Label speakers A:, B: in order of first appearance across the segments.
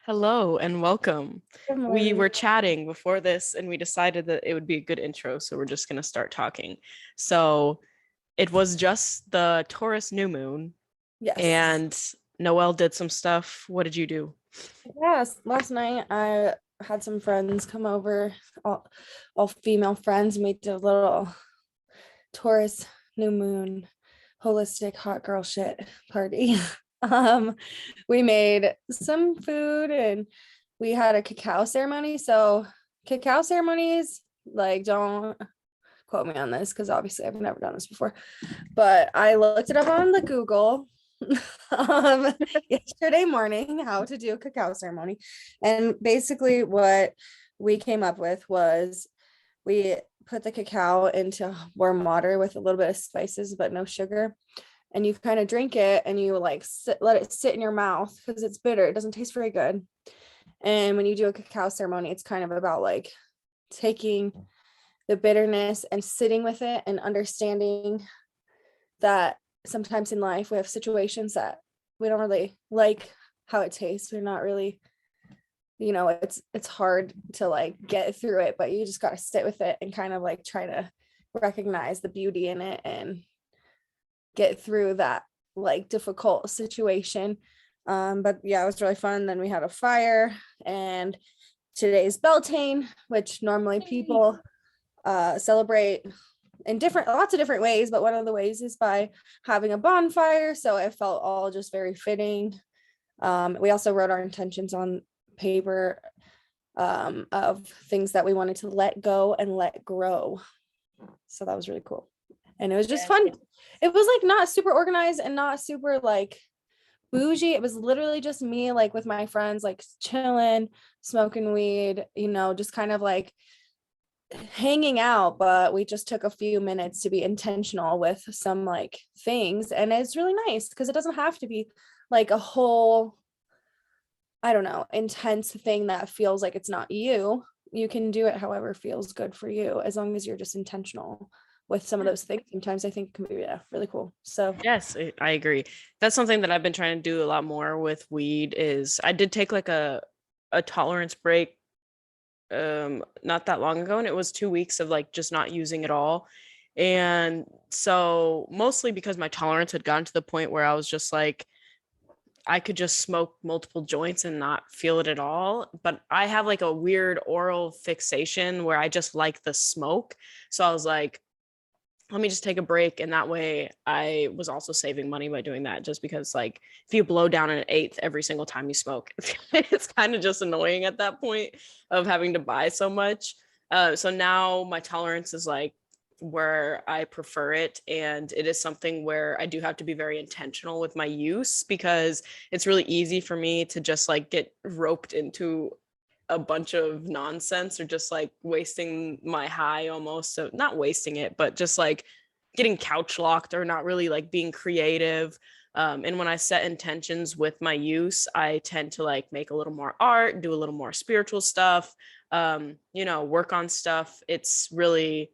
A: Hello and welcome.
B: Good
A: We
B: morning.
A: were chatting before this and we decided that it would be a good intro, so we're just going to start talking. So it was just the Taurus new moon,
B: Yes.
A: and Noelle did some stuff. What did you do?
B: Yes. Last night I had some friends come over, all female friends, and we did a little Taurus new moon holistic hot girl shit party. Um, we made some food and we had a cacao ceremony. So cacao ceremonies, like, don't quote me on this because obviously I've never done this before, but I looked it up on the Google um, yesterday morning how to do a cacao ceremony. And basically, what we came up with was we put the cacao into warm water with a little bit of spices, but no sugar. And you kind of drink it and you like let it sit in your mouth because it's bitter. It doesn't taste very good. And when you do a cacao ceremony, it's kind of about like taking the bitterness and sitting with it and understanding that sometimes in life we have situations that we don't really like how it tastes. We're not really, it's hard to like get through it, but you just got to sit with it and kind of like try to recognize the beauty in it and get through that like difficult situation. But yeah, it was really fun. Then we had a fire, and today's Beltane, which normally people celebrate in different lots of different ways, but one of the ways is by having a bonfire. So it felt all just very fitting. We also wrote our intentions on paper, of things that we wanted to let go and let grow. So that was really cool. And it was just fun. It was like not super organized and not super like bougie. It was literally just me, like with my friends, like chilling, smoking weed, just kind of like hanging out. But we just took a few minutes to be intentional with some like things. And it's really nice because it doesn't have to be like a whole, I don't know, intense thing that feels like it's not you. You can do it however feels good for you, as long as you're just intentional with some of those things. Sometimes I think it can be, yeah, really cool. So
A: Yes, I agree. That's something that I've been trying to do a lot more with weed is I did take like a tolerance break not that long ago, and it was 2 weeks of like just not using it all. And so mostly because my tolerance had gotten to the point where I was just like I could just smoke multiple joints and not feel it at all. But I have like a weird oral fixation where I just like the smoke. So I was like, let me just take a break. And that way I was also saving money by doing that, just because like if you blow down an eighth every single time you smoke, it's kind of just annoying at that point of having to buy so much. So now my tolerance is like where I prefer it. And it is something where I do have to be very intentional with my use, because it's really easy for me to just like get roped into a bunch of nonsense or just like wasting my high almost. So not wasting it, but just like getting couch locked or not really like being creative. And when I set intentions with my use, I tend to like make a little more art, do a little more spiritual stuff, work on stuff. It's really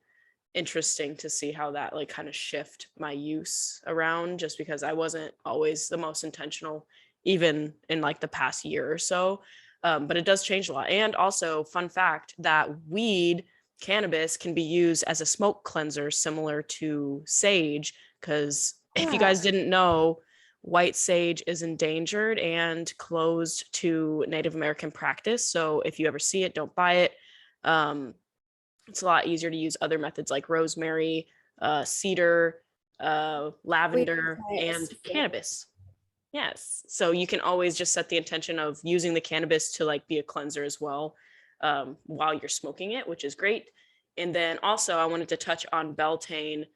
A: interesting to see how that like kind of shift my use around, just because I wasn't always the most intentional even in like the past year or so. But it does change a lot. And also, fun fact that weed, cannabis, can be used as a smoke cleanser similar to sage. Because if you
B: yeah.
A: guys didn't know, white sage is endangered and closed to Native American practice. So if you ever see it, don't buy it. Um, it's a lot easier to use other methods like rosemary, cedar,
B: Wait,
A: lavender, and cannabis. Yes. So you can always just set the intention of using the cannabis to like be a cleanser as well, while you're smoking it, which is great. And then also, I wanted to touch on Beltane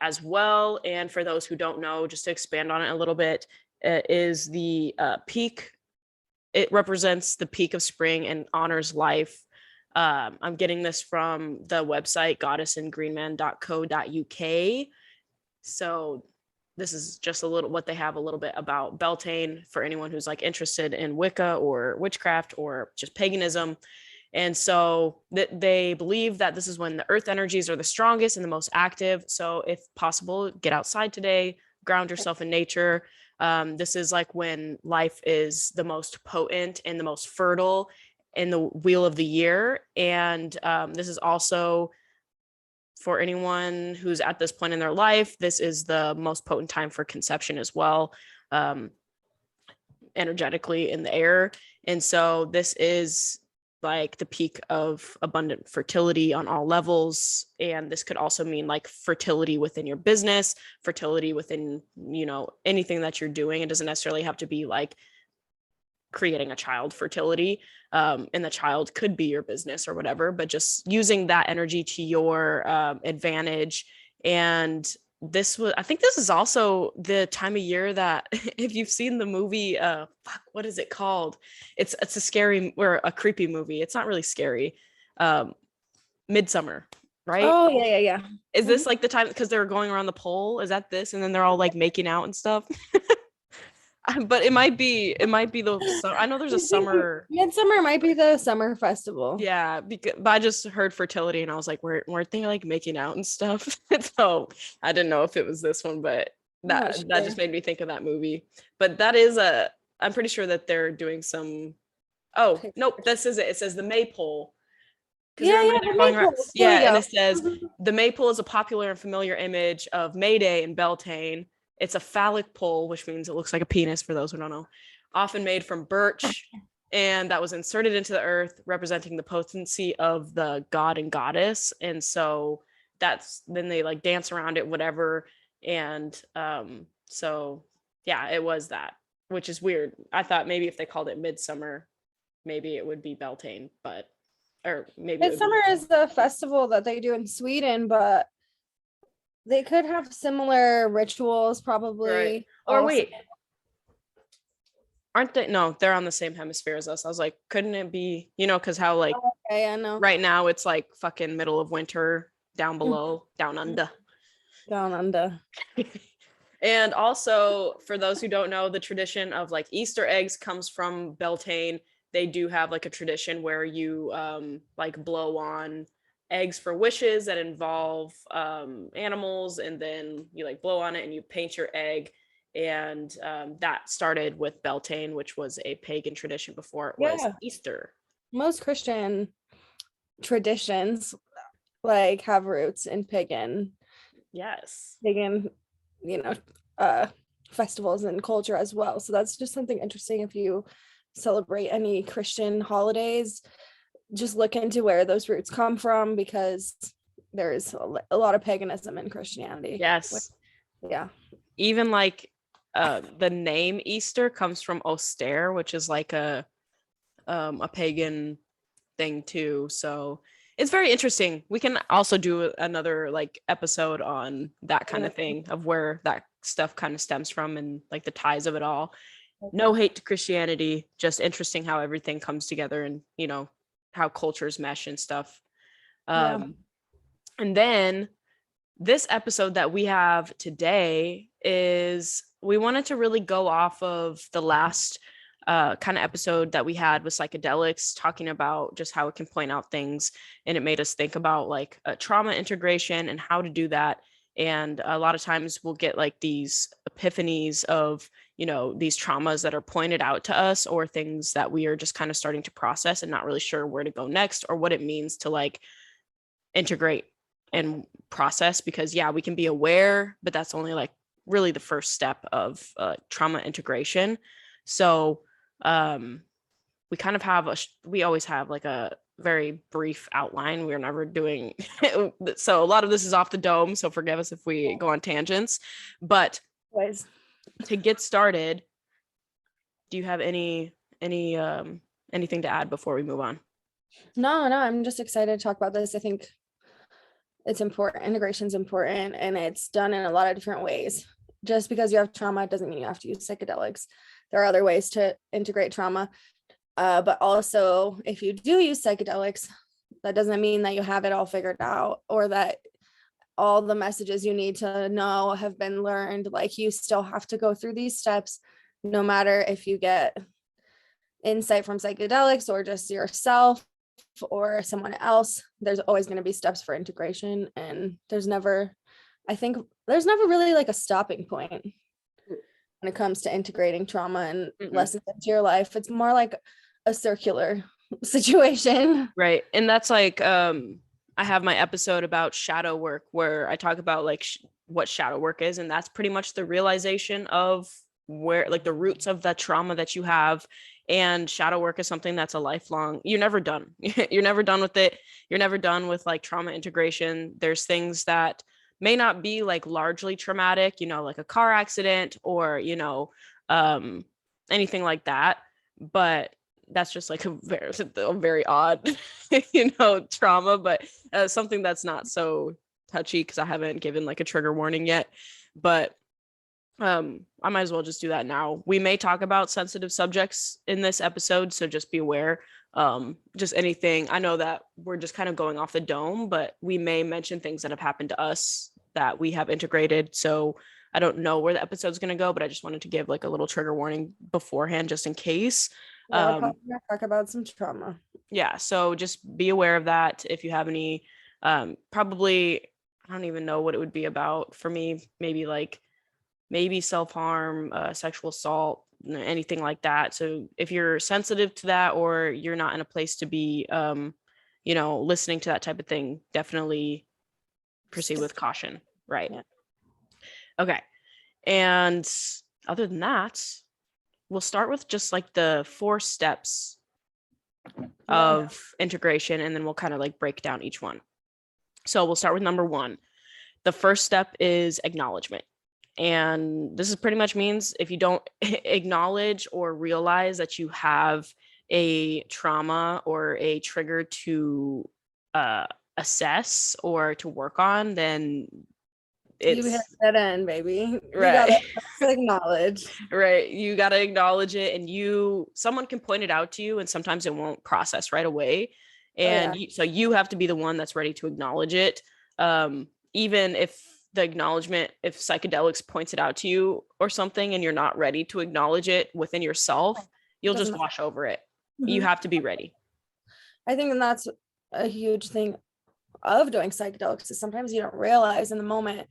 A: as well. And for those who don't know, just to expand on it a little bit, is the peak. It represents the peak of spring and honors life. I'm getting this from the website goddessandgreenman.co.uk. So this is just a little what they have a little bit about Beltane for anyone who's like interested in Wicca or witchcraft or just paganism. And so they believe that this is when the earth energies are the strongest and the most active. So if possible, get outside today, ground yourself in nature. This is like when life is the most potent and the most fertile in the wheel of the year. And this is also, for anyone who's at this point in their life, this is the most potent time for conception as well, energetically in the air. And so this is like the peak of abundant fertility on all levels. And this could also mean like fertility within your business, fertility within, anything that you're doing. It doesn't necessarily have to be like creating a child fertility. And the child could be your business or whatever, but just using that energy to your advantage. And I think this is also the time of year that, if you've seen the movie, what is it called? It's a scary or a creepy movie. It's not really scary. Midsummer, right?
B: Oh yeah.
A: Is this like the time, because they're going around the pole? Is that this? And then they're all like making out and stuff. But it might be I know there's a summer.
B: Midsummer might be the summer festival.
A: Yeah, but I just heard fertility and I was like, weren't they like making out and stuff? So I didn't know if it was this one, but that just made me think of that movie. But that is I'm pretty sure that they're doing some. Oh nope, this is it. It says the Maypole.
B: Yeah, the Maypole.
A: Yeah, and it says the Maypole is a popular and familiar image of May Day in Beltane. It's a phallic pole, which means it looks like a penis for those who don't know, often made from birch, and that was inserted into the earth, representing the potency of the god and goddess. And so then they like dance around it, whatever. And so yeah, it was that, which is weird. I thought maybe if they called it Midsummer, maybe it would be Beltane, or maybe
B: Midsummer is the festival that they do in Sweden, but they could have similar rituals, probably.
A: Right. Or wait, aren't they? No, they're on the same hemisphere as us. I was like, couldn't it be? Because how like
B: okay, I know.
A: Right now it's like fucking middle of winter down below, down under.
B: Down under.
A: And also, for those who don't know, the tradition of like Easter eggs comes from Beltane. They do have like a tradition where you like blow on eggs for wishes that involve animals, and then you like blow on it and you paint your egg. And that started with Beltane, which was a pagan tradition before it was Easter.
B: Most Christian traditions like have roots in pagan festivals and culture as well. So that's just something interesting. If you celebrate any Christian holidays, just look into where those roots come from, because there's a lot of paganism in Christianity.
A: Yes.
B: Yeah.
A: Even like the name Easter comes from austere, which is like a pagan thing too. So it's very interesting. We can also do another like episode on that kind of thing, of where that stuff kind of stems from and like the ties of it all. No hate to Christianity, just interesting how everything comes together, and how cultures mesh and stuff. And then this episode that we have today is, we wanted to really go off of the last kind of episode that we had with psychedelics, talking about just how it can point out things, and it made us think about like trauma integration and how to do that. And a lot of times we'll get like these epiphanies of these traumas that are pointed out to us, or things that we are just kind of starting to process and not really sure where to go next, or what it means to like integrate and process. Because we can be aware, but that's only like really the first step of trauma integration. So we kind of we always have like a very brief outline. We're never doing so a lot of this is off the dome, so forgive us if we go on tangents. But to get started, do you have anything to add before we move on?
B: No, I'm just excited to talk about this. I think it's important. Integration is important, and it's done in a lot of different ways. Just because you have trauma doesn't mean you have to use psychedelics. There are other ways to integrate trauma. But also, if you do use psychedelics, that doesn't mean that you have it all figured out, or that all the messages you need to know have been learned. Like, you still have to go through these steps, no matter if you get insight from psychedelics or just yourself or someone else. There's always going to be steps for integration, and there's never really like a stopping point. when it comes to integrating trauma and
A: Mm-mm.
B: lessons into your life. It's more like a circular situation.
A: Right. And that's like I have my episode about shadow work where I talk about like what shadow work is, and that's pretty much the realization of where like the roots of the trauma that you have. And shadow work is something that's a lifelong, you're never done. You're never done with it. You're never done with like trauma integration. There's things that may not be like largely traumatic, you know, like a car accident or, you know, um anything like that, but that's just like a very odd, you know, trauma, but something that's not so touchy because I haven't given like a trigger warning yet. But I might as well just do that now. We may talk about sensitive subjects in this episode, so just be aware. Just anything. I know that we're just kind of going off the dome, but we may mention things that have happened to us that we have integrated. So I don't know where the episode's going to go, but I just wanted to give like a little trigger warning beforehand, just in case.
B: Yeah, we're probably gonna talk about some trauma.
A: Yeah, so just be aware of that. If you have any, probably, I don't even know what it would be about. For me, maybe self-harm, sexual assault, anything like that. So if you're sensitive to that, or you're not in a place to be you know, listening to that type of thing, definitely proceed with caution. Right.
B: Yeah.
A: Okay. And other than that, we'll start with just like the 4 steps of integration, and then we'll kind of like break down each one. So we'll start with number 1. The first step is acknowledgement. And this is pretty much means if you don't acknowledge or realize that you have a trauma or a trigger to assess or to work on, then
B: You hit
A: it's
B: that end, baby.
A: right.
B: You gotta acknowledge.
A: Right. You got to acknowledge it, and someone can point it out to you, and sometimes it won't process right away. And so you have to be the one that's ready to acknowledge it. Even if the acknowledgement, if psychedelics points it out to you or something, and you're not ready to acknowledge it within yourself, you'll just wash over it. You have to be ready.
B: I think that's a huge thing of doing psychedelics, is sometimes you don't realize in the moment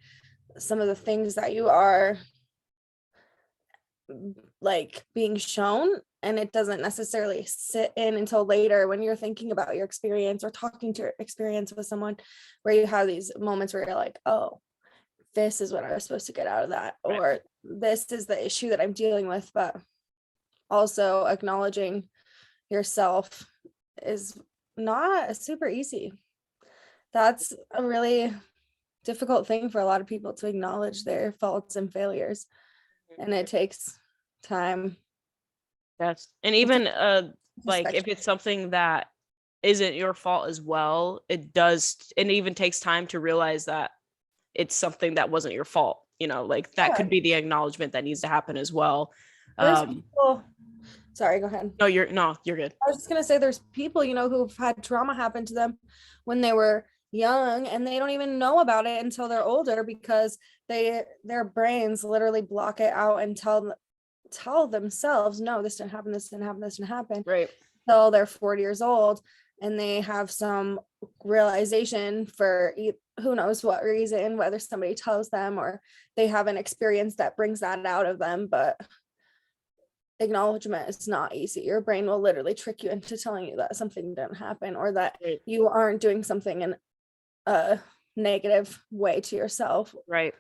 B: some of the things that you are like being shown, and it doesn't necessarily sit in until later when you're thinking about your experience or talking to your experience with someone, where you have these moments where you're like, oh, this is what I was supposed to get out of that,
A: Right.
B: or this is the issue that I'm dealing with. But also acknowledging yourself is not super easy. That's a really difficult thing for a lot of people, to acknowledge their faults and failures, and it takes time.
A: Yes. And even like if it's something that isn't your fault as well, it even takes time to realize that it's something that wasn't your fault, you know, like that could be the acknowledgement that needs to happen as well.
B: There's people, sorry, go ahead.
A: No, you're good.
B: I was just gonna say, there's people, you know, who've had trauma happen to them when they were young, and they don't even know about it until they're older, because their brains literally block it out and tell themselves, no, this didn't happen, this didn't happen, this didn't happen.
A: Right.
B: Till they're 40 years old, and they have some realization for who knows what reason, whether somebody tells them or they have an experience that brings that out of them. But acknowledgement is not easy. Your brain will literally trick you into telling you that something didn't happen, or that you aren't doing something in a negative way to yourself.
A: Right.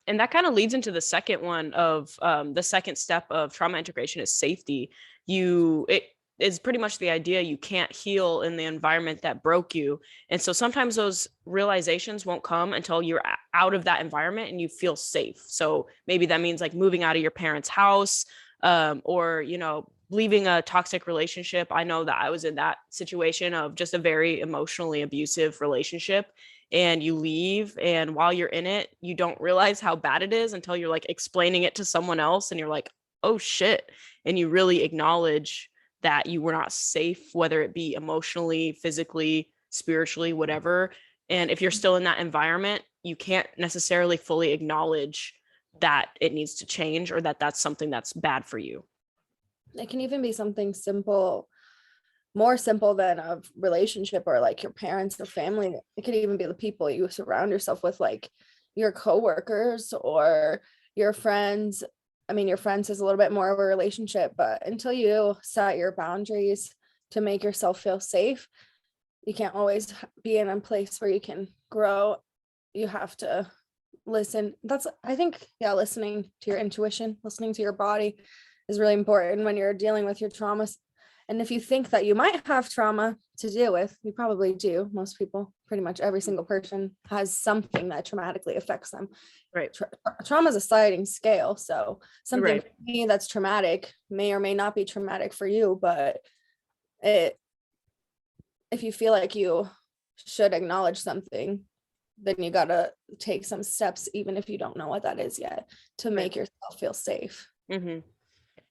A: And that kind of leads into the second one of the second step of trauma integration is safety. It is pretty much the idea you can't heal in the environment that broke you. And so sometimes those realizations won't come until you're out of that environment and you feel safe. So maybe that means like moving out of your parents' house, or, you know, leaving a toxic relationship. I know that I was in that situation of just a very emotionally abusive relationship, and you leave, and while you're in it, you don't realize how bad it is until you're like explaining it to someone else, and you're like, oh shit. And you really acknowledge that you were not safe, whether it be emotionally, physically, spiritually, whatever. And if you're still in that environment, you can't necessarily fully acknowledge that it needs to change, or that that's something that's bad for you.
B: It can even be something simple, more simple than a relationship, or like your parents or family. It could even be the people you surround yourself with, like your coworkers or your friends. I mean, your friends is a little bit more of a relationship, but until you set your boundaries to make yourself feel safe, you can't always be in a place where you can grow. You have to listen. That's, I think, yeah, listening to your intuition, listening to your body is really important when you're dealing with your traumas. And if you think that you might have trauma to deal with, you probably do. Most people, pretty much every single person has something that traumatically affects them.
A: Right.
B: Trauma is a sliding scale. So something
A: Right.
B: for me that's traumatic may or may not be traumatic for you, but if you feel like you should acknowledge something, then you got to take some steps, even if you don't know what that is yet, to make yourself feel safe.
A: Mm-hmm.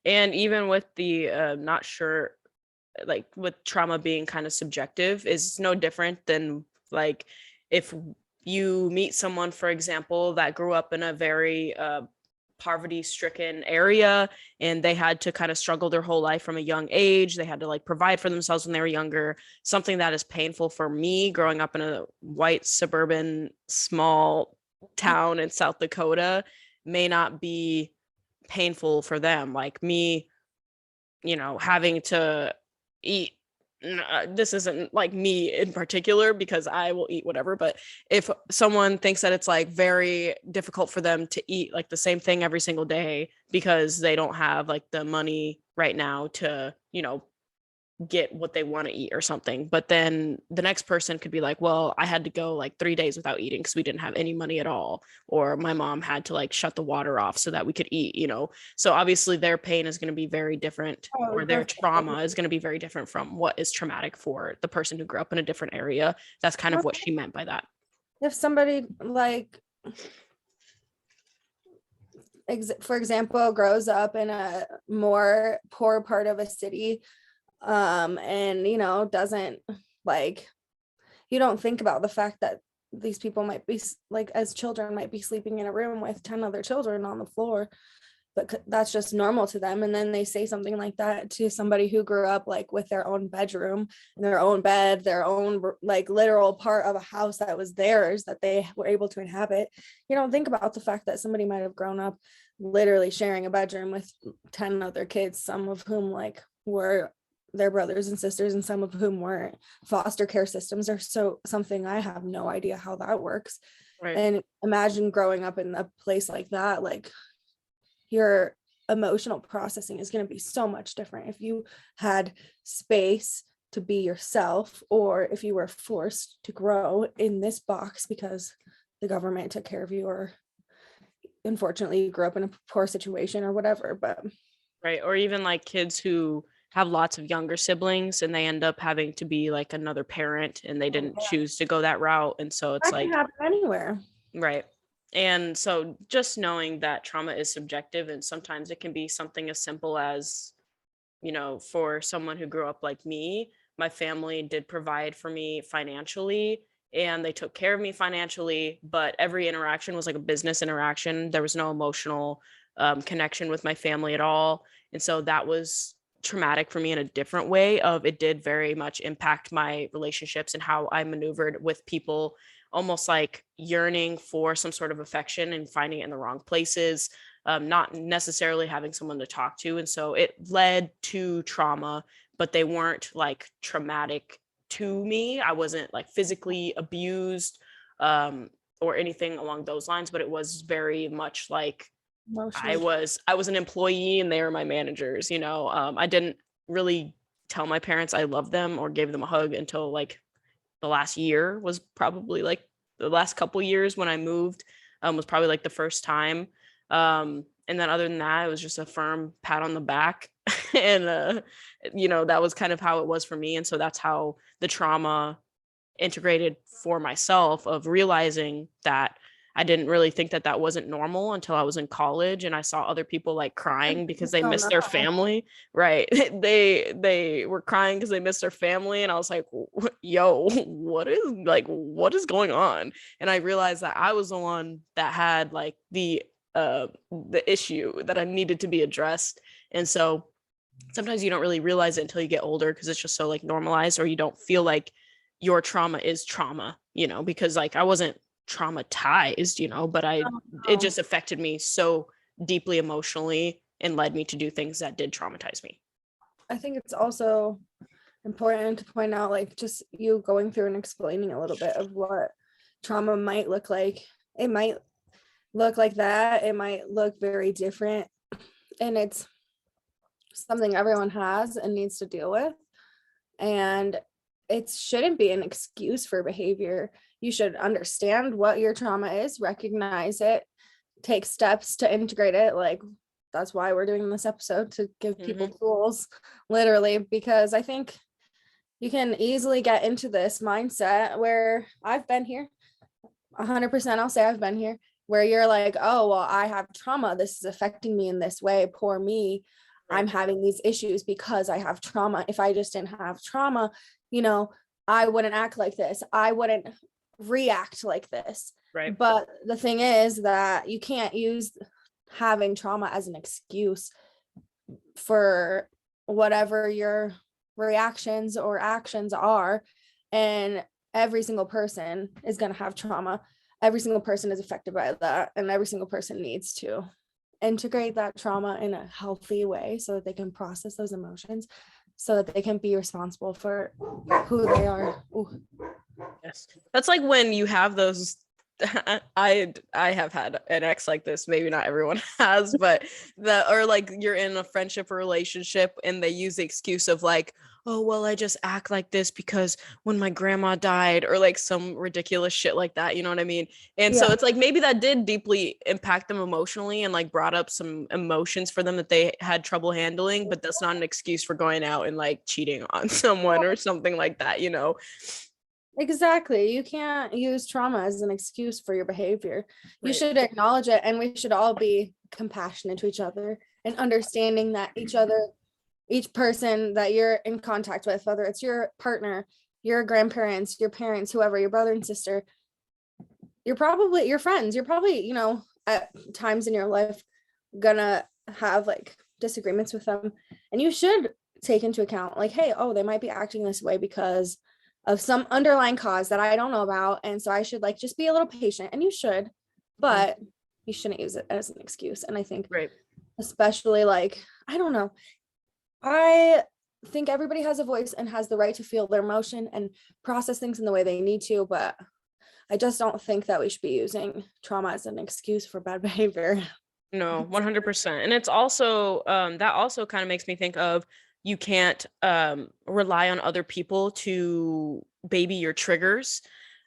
A: And even with the not sure, like with trauma being kind of subjective, is no different than like if you meet someone, for example, that grew up in a very poverty stricken area and they had to kind of struggle their whole life from a young age. They had to like provide for themselves when they were younger. Something that is painful for me growing up in a white suburban small town in South Dakota may not be painful for them. Like me, having to eat, this isn't like me in particular because I will eat whatever, but if someone thinks that it's like very difficult for them to eat like the same thing every single day because they don't have like the money right now to get what they want to eat or something, but then the next person could be like, well, I had to go like 3 days without eating because we didn't have any money at all, or my mom had to like shut the water off so that we could eat. So obviously their pain is going to be very different, or their trauma is going to be very different from what is traumatic for the person who grew up in a different area. That's kind of what she meant by that.
B: If somebody, like, for example, grows up in a more poor part of a city, and doesn't, like, you don't think about the fact that these people might be, like, as children, might be sleeping in a room with 10 other children on the floor, but that's just normal to them. And then they say something like that to somebody who grew up like with their own bedroom, their own bed, their own like literal part of a house that was theirs that they were able to inhabit. You don't think about the fact that somebody might have grown up literally sharing a bedroom with 10 other kids, some of whom like were their brothers and sisters and some of whom weren't. Foster care systems are so something I have no idea how that works.
A: Right.
B: And imagine growing up in a place like that, like your emotional processing is going to be so much different if you had space to be yourself, or if you were forced to grow in this box because the government took care of you, or unfortunately you grew up in a poor situation or whatever. But
A: right. Or even like kids who have lots of younger siblings and they end up having to be like another parent and they didn't choose to go that route. And so it's
B: that
A: like
B: can happen anywhere.
A: Right. And so just knowing that trauma is subjective, and sometimes it can be something as simple as, for someone who grew up like me, my family did provide for me financially and they took care of me financially, but every interaction was like a business interaction. There was no emotional connection with my family at all. And so that was traumatic for me in a different way. Of it did very much impact my relationships and how I maneuvered with people, almost like yearning for some sort of affection and finding it in the wrong places, not necessarily having someone to talk to. And so it led to trauma, but they weren't like traumatic to me. I wasn't like physically abused or anything along those lines, but it was very much like I was an employee and they were my managers. I didn't really tell my parents I loved them or gave them a hug until like the last year. Was probably like the last couple years when I moved, was probably like the first time. And then other than that, it was just a firm pat on the back. And, that was kind of how it was for me. And so that's how the trauma integrated for myself, of realizing that I didn't really think that that wasn't normal until I was in college and I saw other people like crying because they missed their family. Right. They were crying because they missed their family. And I was like, yo, what is going on? And I realized that I was the one that had like the issue that I needed to be addressed. And so sometimes you don't really realize it until you get older because it's just so like normalized, or you don't feel like your trauma is trauma, because like I wasn't traumatized, but it just affected me so deeply emotionally and led me to do things that did traumatize me.
B: I think it's also important to point out, like, just you going through and explaining a little bit of what trauma might look like. It might look like that. It might look very different. And it's something everyone has and needs to deal with. And it shouldn't be an excuse for behavior. You should understand what your trauma is, recognize it, take steps to integrate it. Like, that's why we're doing this episode, to give people tools, literally, because I think you can easily get into this mindset where I've been here 100%. I'll say I've been here, where you're like, oh, well, I have trauma. This is affecting me in this way. Poor me. I'm having these issues because I have trauma. If I just didn't have trauma, I wouldn't act like this. I wouldn't react like this.
A: Right.
B: But the thing is that you can't use having trauma as an excuse for whatever your reactions or actions are. And every single person is going to have trauma. Every single person is affected by that. And every single person needs to integrate that trauma in a healthy way so that they can process those emotions, so that they can be responsible for who they are. Ooh.
A: Yes. That's like when you have those I have had an ex like this, maybe not everyone has, but or like you're in a friendship or relationship and they use the excuse of like, oh, well, I just act like this because when my grandma died, or like some ridiculous shit like that, you know what I mean? And so it's like, maybe that did deeply impact them emotionally and like brought up some emotions for them that they had trouble handling, but that's not an excuse for going out and like cheating on someone or something like that,
B: Exactly. You can't use trauma as an excuse for your behavior. You
A: Right.
B: should acknowledge it, and we should all be compassionate to each other and understanding that each person that you're in contact with, whether it's your partner, your grandparents, your parents, whoever, your brother and sister, you're probably your friends. You're probably, at times in your life gonna have like disagreements with them, and you should take into account like, hey, oh, they might be acting this way because of some underlying cause that I don't know about. And so I should like just be a little patient, and you should, but you shouldn't use it as an excuse. And I think especially like, I don't know, I think everybody has a voice and has the right to feel their emotion and process things in the way they need to, but I just don't think that we should be using trauma as an excuse for bad behavior.
A: No, 100%. And it's also that also kind of makes me think of, you can't rely on other people to baby your triggers.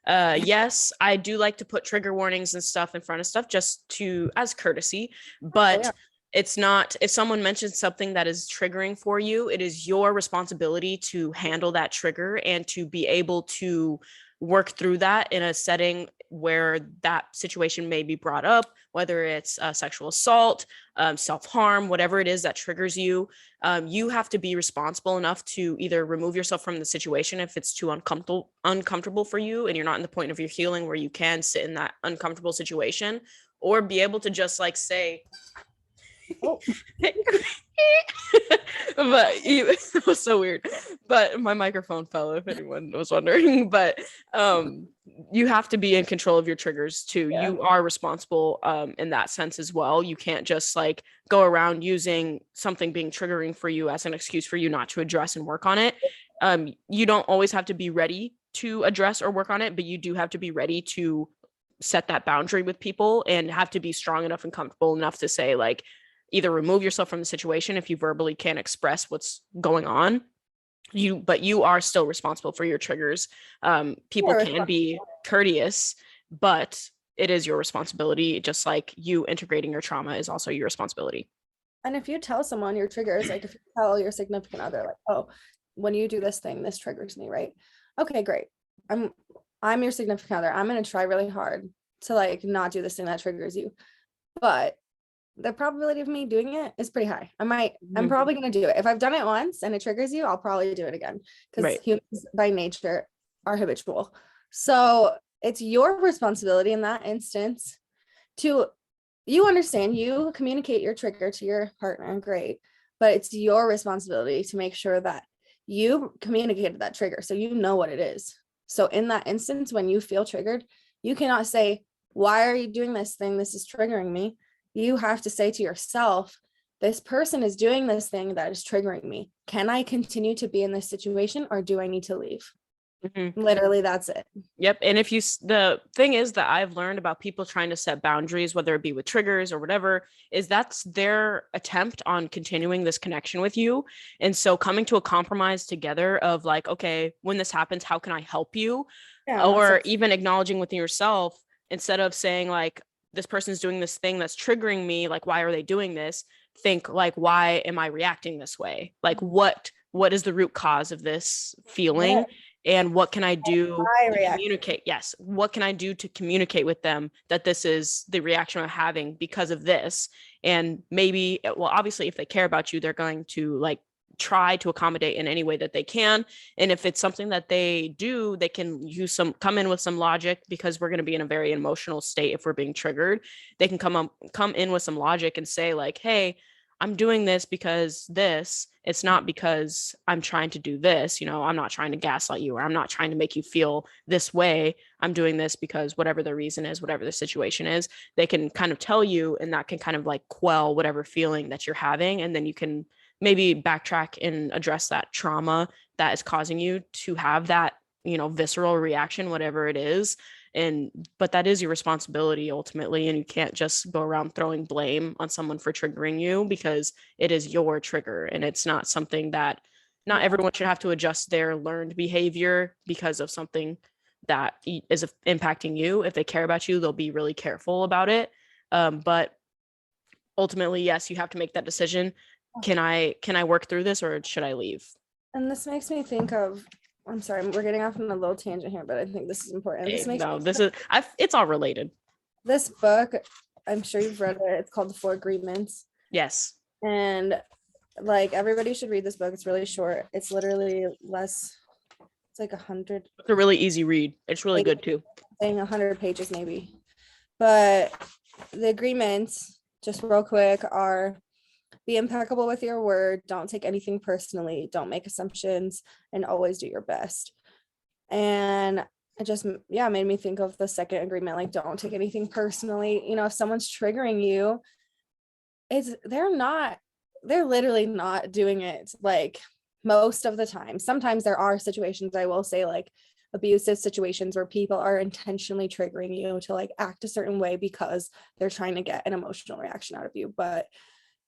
A: Yes, I do like to put trigger warnings and stuff in front of stuff just to as courtesy, but it's not, if someone mentions something that is triggering for you, it is your responsibility to handle that trigger and to be able to work through that in a setting where that situation may be brought up, whether it's sexual assault, self-harm, whatever it is that triggers you. You have to be responsible enough to either remove yourself from the situation if it's too uncomfortable for you and you're not in the point of your healing where you can sit in that uncomfortable situation, or be able to just like say, oh. But it was so weird, but my microphone fell, if anyone was wondering. But you have to be in control of your triggers too. You are responsible in that sense as well. You can't just like go around using something being triggering for you as an excuse for you not to address and work on it. You don't always have to be ready to address or work on it, but you do have to be ready to set that boundary with people and have to be strong enough and comfortable enough to say like, either remove yourself from the situation if you verbally can't express what's going on, but you are still responsible for your triggers. People can be courteous, but it is your responsibility, just like you integrating your trauma is also your responsibility.
B: And if you tell someone your triggers, like if you tell your significant other, like, oh, when you do this thing, this triggers me, right? Okay, great. I'm your significant other. I'm going to try really hard to like not do this thing that triggers you. But the probability of me doing it is pretty high. I'm probably going to do it. If I've done it once and it triggers you, I'll probably do it again, because humans by nature are habitual. So it's your responsibility in that instance to, you understand, you communicate your trigger to your partner, great, but it's your responsibility to make sure that you communicated that trigger so you know what it is. So in that instance, when you feel triggered, you cannot say, why are you doing this thing? This is triggering me. You have to say to yourself, this person is doing this thing that is triggering me. Can I continue to be in this situation, or do I need to leave?
A: Mhm.
B: Literally, that's it.
A: Yep. And if the thing is that I've learned about people trying to set boundaries, whether it be with triggers or whatever, is that's their attempt on continuing this connection with you. And so coming to a compromise together of like, okay, when this happens, how can I help you?
B: Yeah,
A: Or even acknowledging within yourself, instead of saying like, this person's doing this thing that's triggering me, like, why are they doing this? Think like, why am I reacting this way? Like, what is the root cause of this feeling? And what can I do
B: I
A: to
B: react.
A: communicate? Yes. What can I do to communicate with them that this is the reaction I'm having because of this? And maybe, well, obviously, if they care about you, they're going to like try to accommodate in any way that they can. And if it's something that they do, they can come in with some logic, because we're going to be in a very emotional state if we're being triggered. They can come in with some logic and say like, hey, I'm doing this because this, it's not because I'm trying to do this, I'm not trying to gaslight you, or I'm not trying to make you feel this way. I'm doing this because whatever the reason is, whatever the situation is, they can kind of tell you, and that can kind of like quell whatever feeling that you're having. And then you can maybe backtrack and address that trauma that is causing you to have that, visceral reaction, whatever it is. But that is your responsibility ultimately, and you can't just go around throwing blame on someone for triggering you, because it is your trigger, and it's not something that not everyone should have to adjust their learned behavior because of something that is impacting you. If they care about you, they'll be really careful about it. But ultimately, yes, you have to make that decision. Can I work through this, or should I leave?
B: And this makes me think of, I'm sorry, we're getting off on a little tangent here, but I think this is important.
A: It's all related.
B: This book, I'm sure you've read it. It's called The Four Agreements.
A: Yes.
B: And like everybody should read this book. It's really short. It's literally less. It's like 100.
A: It's a really easy read. It's really good too.
B: Saying 100 pages maybe. But the agreements, just real quick, are be impeccable with your word. Don't take anything personally. Don't make assumptions, and always do your best. And it just, made me think of the second agreement, like don't take anything personally. If someone's triggering you, they're literally not doing it like most of the time. Sometimes there are situations, I will say, like abusive situations where people are intentionally triggering you to like act a certain way because they're trying to get an emotional reaction out of you. But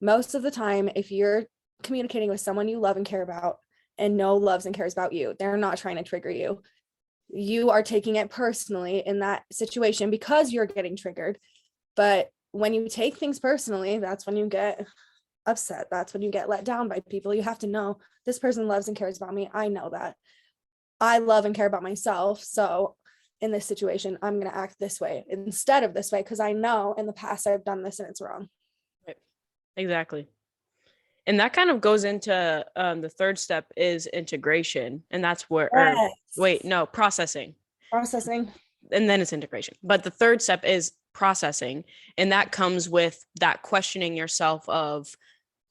B: most of the time, if you're communicating with someone you love and care about and loves and cares about you, they're not trying to trigger you. You are taking it personally in that situation because you're getting triggered. But when you take things personally, that's when you get upset. That's when you get let down by people. You have to know this person loves and cares about me. I know that. I love and care about myself. So in this situation, I'm going to act this way instead of this way because I know in the past I've done this and it's wrong.
A: Right. Exactly. And that kind of goes into the third step is integration. And that's where, processing.
B: Processing.
A: And then it's integration. But the third step is processing. And that comes with that questioning yourself of,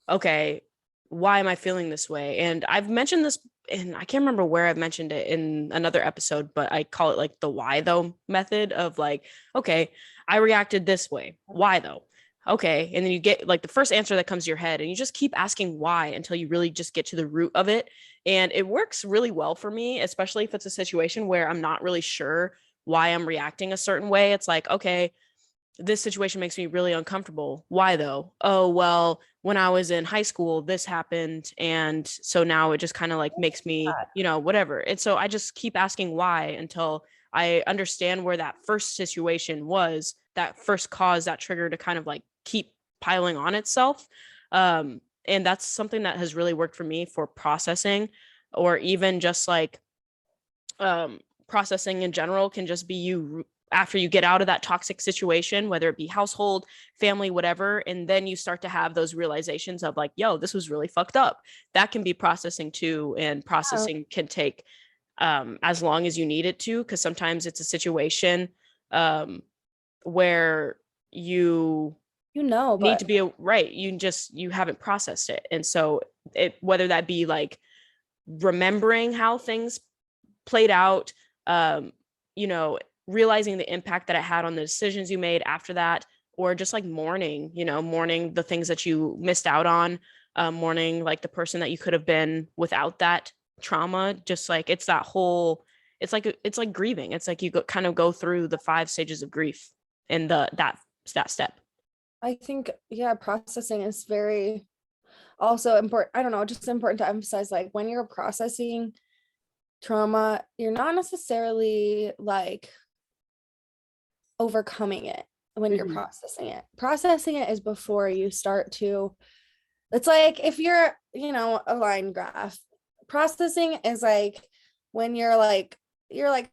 A: okay, why am I feeling this way? And I've mentioned this, and I can't remember where I've mentioned it in another episode, but I call it like the why though method of like, okay, I reacted this way. Why though? Okay. And then you get like the first answer that comes to your head, and you just keep asking why until you really just get to the root of it. And it works really well for me, especially if it's a situation where I'm not really sure why I'm reacting a certain way. It's like, okay, this situation makes me really uncomfortable. Why though? Oh, well, when I was in high school, this happened. And so now it just kind of like makes me, whatever. And so I just keep asking why until I understand where that first situation was, that first cause, that trigger to kind of like keep piling on itself. And that's something that has really worked for me for processing, or even just like processing in general can just be you after you get out of that toxic situation, whether it be household, family, whatever, and then you start to have those realizations of like, yo, this was really fucked up. That can be processing too, and processing can take as long as you need it to, because sometimes it's a situation where you need to be right. You haven't processed it, and so whether that be like remembering how things played out, realizing the impact that it had on the decisions you made after that, or just like mourning, mourning the things that you missed out on, mourning like the person that you could have been without that trauma. Just like it's that whole, it's like grieving. It's like you kind of go through the 5 stages of grief in that step.
B: I think, yeah, processing is very also important. I don't know, just important to emphasize, like when you're processing trauma, you're not necessarily like overcoming it when you're
A: Mhm.
B: processing it. Processing it is before you start to, it's like if you're, a line graph, processing is like when you're like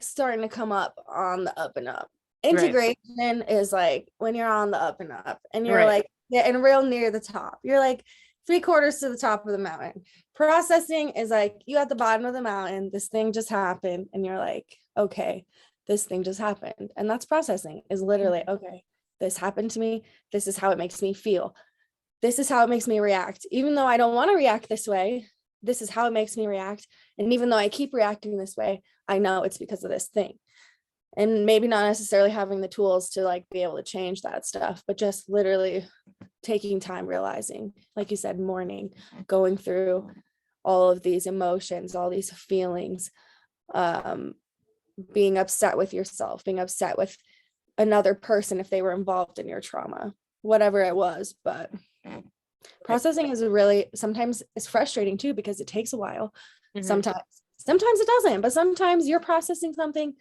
B: starting to come up on the up and up.
A: Right.
B: Integration is like when you're on the up and up and you're
A: Right.
B: like getting real near the top. You're like 3/4 to the top of the mountain. Processing is like you at the bottom of the mountain, this thing just happened, and you're like, okay, this thing just happened. And that's processing, is literally, okay, this happened to me. This is how it makes me feel. This is how it makes me react. Even though I don't want to react this way, this is how it makes me react. And even though I keep reacting this way, I know it's because of this thing. And maybe not necessarily having the tools to like be able to change that stuff, but just literally taking time, realizing, like you said, mourning, going through all of these emotions, all these feelings, um, being upset with yourself, being upset with another person if they were involved in your trauma, whatever it was. But processing is really, sometimes it's frustrating too, because it takes a while.
A: Mhm.
B: Sometimes it doesn't, but sometimes you're processing something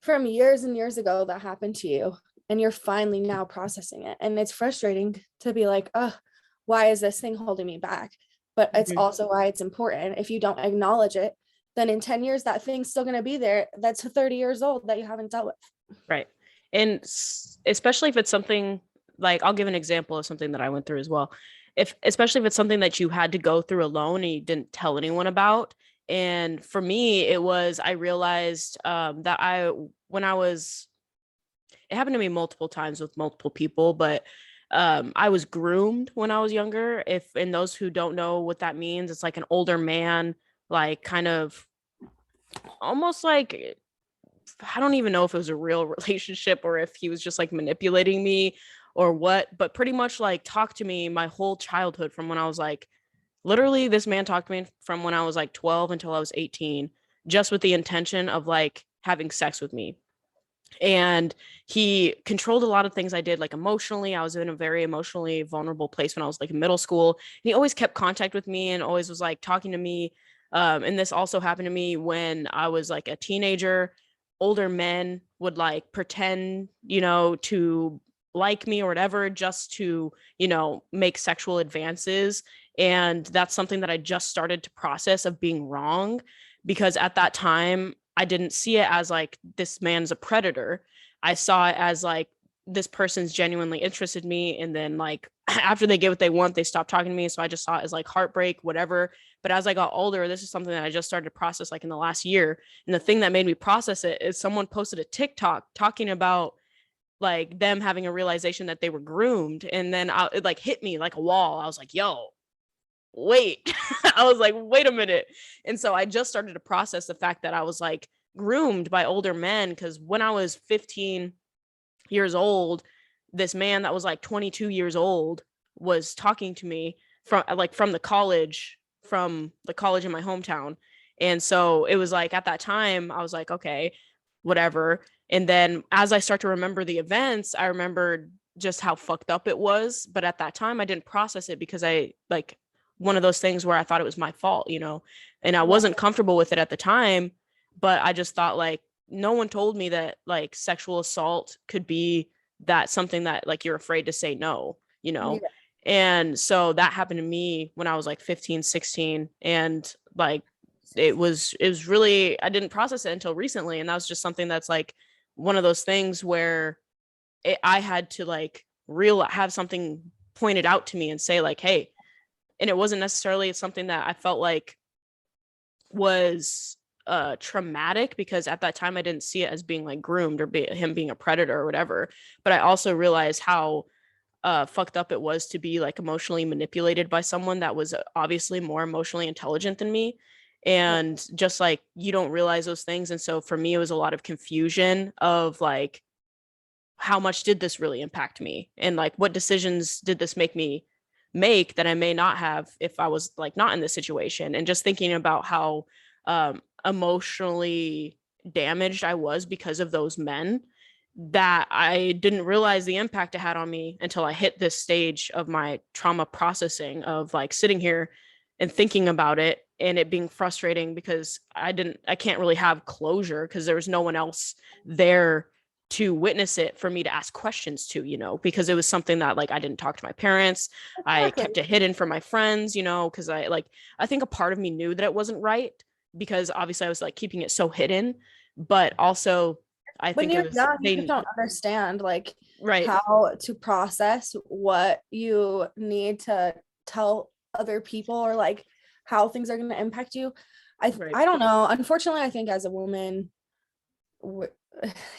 B: from years and years ago that happened to you, and you're finally now processing it. And it's frustrating to be like, oh, why is this thing holding me back? But it's
A: Mhm.
B: also why it's important. If you don't acknowledge it, then in 10 years, that thing's still going to be there. That's 30 years old that you haven't dealt with.
A: Right. And especially if it's something like, I'll give an example of something that I went through as well. Especially if it's something that you had to go through alone and you didn't tell anyone about. And for me, it was, I realized that when I was, it happened to me multiple times with multiple people, but I was groomed when I was younger. And those who don't know what that means, it's like an older man, like kind of almost like, I don't even know if it was a real relationship or if he was just like manipulating me or what, but pretty much like talked to me my whole childhood from when I was like, literally, this man talked to me from when I was like 12 until I was 18, just with the intention of like having sex with me. And he controlled a lot of things I did, like emotionally. I was in a very emotionally vulnerable place when I was like in middle school. And he always kept contact with me and always was like talking to me. And this also happened to me when I was like a teenager. Older men would like pretend, to like me or whatever, just to, make sexual advances. And that's something that I just started to process of being wrong, because at that time I didn't see it as like this man's a predator. I saw it as like this person's genuinely interested in me, and then like after they get what they want, they stop talking to me. So I just saw it as like heartbreak, whatever. But as I got older, this is something that I just started to process like in the last year. And the thing that made me process it is someone posted a TikTok talking about like them having a realization that they were groomed, and then it like hit me like a wall. I was like, yo, wait. I was like, wait a minute. And so I just started to process the fact that I was like groomed by older men, because when I was 15 years old, this man that was like 22 years old was talking to me from the college in my hometown. And so it was like at that time I was like, okay, whatever. And then as I start to remember the events, I remembered just how fucked up it was. But at that time I didn't process it, because I like one of those things where I thought it was my fault, and I
B: Yeah.
A: wasn't comfortable with it at the time. But I just thought like, no one told me that like sexual assault could be that something that like you're afraid to say no.
B: Yeah.
A: And so that happened to me when I was like 15, 16. And like it was really, I didn't process it until recently. And that was just something that's like one of those things where I had to like have something pointed out to me and say like, hey. And it wasn't necessarily something that I felt like was traumatic, because at that time I didn't see it as being like groomed or him being a predator or whatever. But I also realized how fucked up it was to be like emotionally manipulated by someone that was obviously more emotionally intelligent than me.
B: Yeah.
A: And just like you don't realize those things. And so for me, it was a lot of confusion of like, how much did this really impact me, and like what decisions did this make me make that I may not have if I was like not in this situation. And just thinking about how emotionally damaged I was because of those men, that I didn't realize the impact it had on me until I hit this stage of my trauma processing, of like sitting here and thinking about it, and it being frustrating because I can't really have closure because there was no one else there to witness it for me to ask questions to, because it was something that like I didn't talk to my parents. I
B: Exactly.
A: kept it hidden from my friends, because I think a part of me knew that it wasn't right, because obviously I was like keeping it so hidden, but also I
B: When
A: think it
B: you're
A: was
B: young, you just
A: they
B: don't understand like
A: right.
B: how to process what you need to tell other people, or like how things are going to impact you.
A: Right.
B: I don't know. Unfortunately, I think as a woman,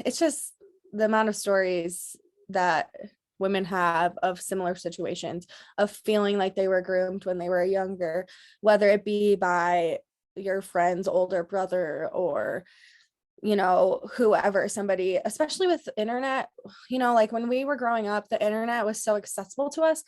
B: it's just the amount of stories that women have of similar situations, of feeling like they were groomed when they were younger, whether it be by your friend's older brother or whoever, somebody, especially with the internet, like when we were growing up, the internet was so accessible to us,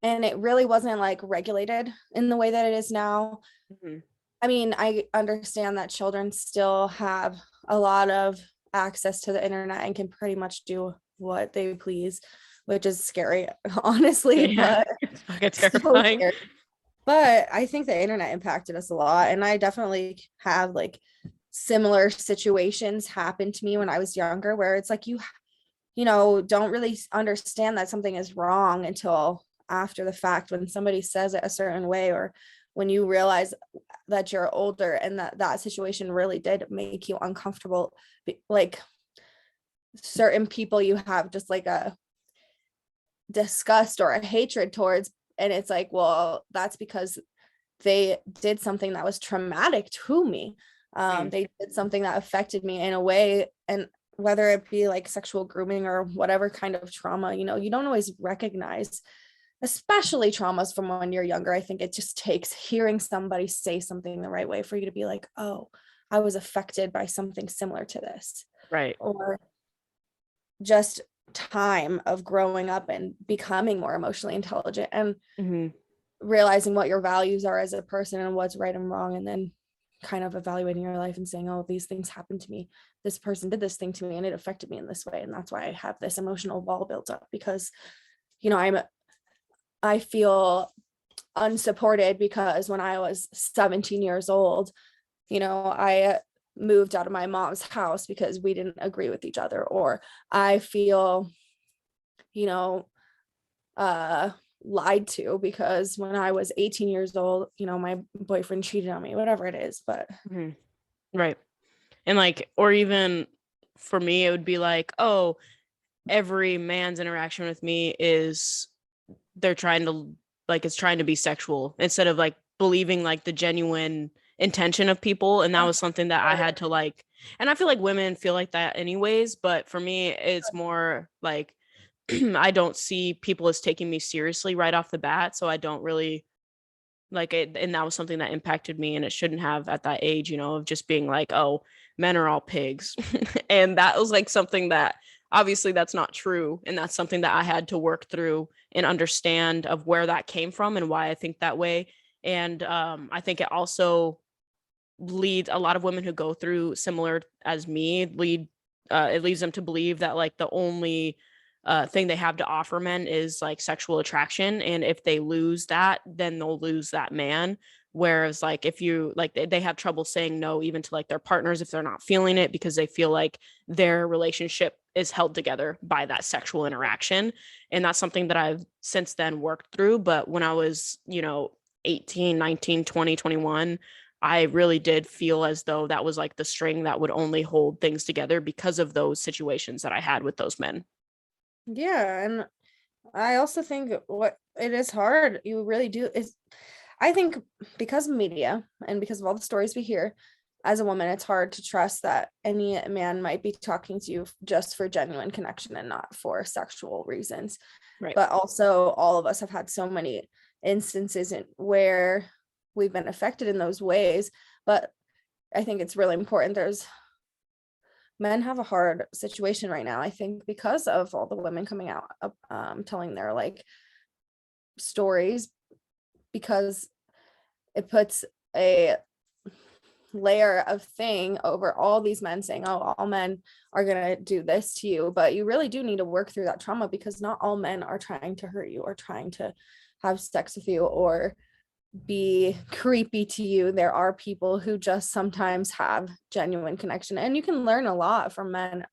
B: and it really wasn't like regulated in the way that it is now.
A: Mm-hmm.
B: I mean, I understand that children still have a lot of access to the internet and can pretty much do what they please, which is scary, honestly,
A: Yeah,
B: but
A: it's fucking
B: so
A: terrifying.
B: scary. But I think the internet impacted us a lot. And I definitely have like similar situations happen to me when I was younger, where it's like don't really understand that something is wrong until after the fact, when somebody says it a certain way, or when you realize that you're older and that situation really did make you uncomfortable. Like certain people you have just like a disgust or a hatred towards, and it's like, well, that's because they did something that was traumatic to me.
A: Mm.
B: They did something that affected me in a way, and whether it be like sexual grooming or whatever kind of trauma, you don't always recognize, especially traumas from when you're younger. I think it just takes hearing somebody say something the right way for you to be like, oh, I was affected by something similar to this.
A: Right.
B: Or just time of growing up and becoming more emotionally intelligent and
A: Mm-hmm.
B: realizing what your values are as a person and what's right and wrong, and then kind of evaluating your life and saying, oh, these things happened to me, this person did this thing to me and it affected me in this way, and that's why I have this emotional wall built up, because I feel unsupported, because when I was 17 years old, I moved out of my mom's house because we didn't agree with each other, or I feel you know lied to because when I was 18 years old, my boyfriend cheated on me, whatever it is. But
A: Mm-hmm. Right. And like, or even for me, it would be like, oh, every man's interaction with me is they're trying to like it's trying to be sexual, instead of like believing like the genuine intention of people. And that was something that I had to like, and I feel like women feel like that anyways, but for me it's more like I don't see people as taking me seriously right off the bat, so I don't really like it. And that was something that impacted me, and it shouldn't have at that age, of just being like, oh, men are all pigs. And that was like something that obviously that's not true, and that's something that I had to work through and understand of where that came from and why I think that way. And I think it also leads a lot of women who go through similar as me it leads them to believe that like the only thing they have to offer men is like sexual attraction, and if they lose that, then they'll lose that man. Whereas like if you like they have trouble saying no even to like their partners if they're not feeling it, because they feel like their relationship is held together by that sexual interaction. And that's something that I've since then worked through. But when I was 18, 19, 20, 21, I really did feel as though that was like the string that would only hold things together because of those situations that I had with those men.
B: yeah, and I also think what it is hard, you really do, is I think because of media and because of all the stories we hear, as a woman, it's hard to trust that any man might be talking to you just for genuine connection and not for sexual reasons.
A: Right.
B: But also, all of us have had so many instances where we've been affected in those ways. But I think it's really important. There's men have a hard situation right now, I think, because of all the women coming out, telling their like stories, because it puts a layer of thing over all these men saying, oh, all men are going to do this to you. But you really do need to work through that trauma, because not all men are trying to hurt you or trying to have sex with you or be creepy to you. There are people who just sometimes have genuine connection, and you can learn a lot from men.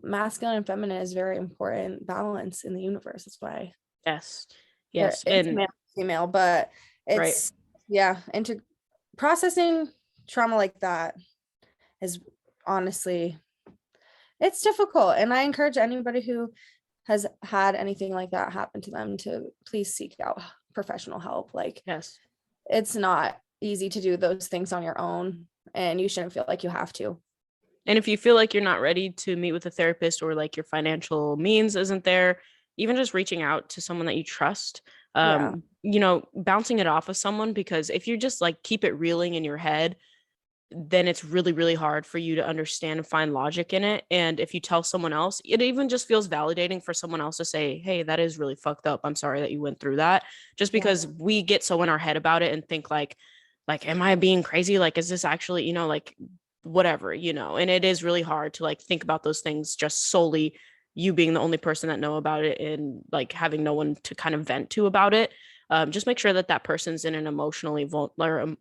B: Masculine and feminine is very important balance in the universe. That's why
A: Yes.
B: there
A: Yes.
B: it's
A: And
B: male female, but
A: right.
B: it's into processing trauma like that is honestly, it's difficult. And I encourage anybody who has had anything like that happen to them to please seek out professional help. Like,
A: Yes.
B: it's not easy to do those things on your own, and you shouldn't feel like you have to.
A: And if you feel like you're not ready to meet with a therapist, or like your financial means isn't there, even just reaching out to someone that you trust,
B: Yeah.
A: bouncing it off of someone, because if you just like keep it reeling in your head, then it's really, really hard for you to understand and find logic in it. And if you tell someone else, it even just feels validating for someone else to say, hey, that is really fucked up. I'm sorry that you went through that. Just
B: Yeah.
A: because we get so in our head about it and think like, am I being crazy? Like, is this actually, like whatever, and it is really hard to like think about those things just solely you being the only person that know about it, and like having no one to kind of vent to about it. Just make sure that that person's in an emotionally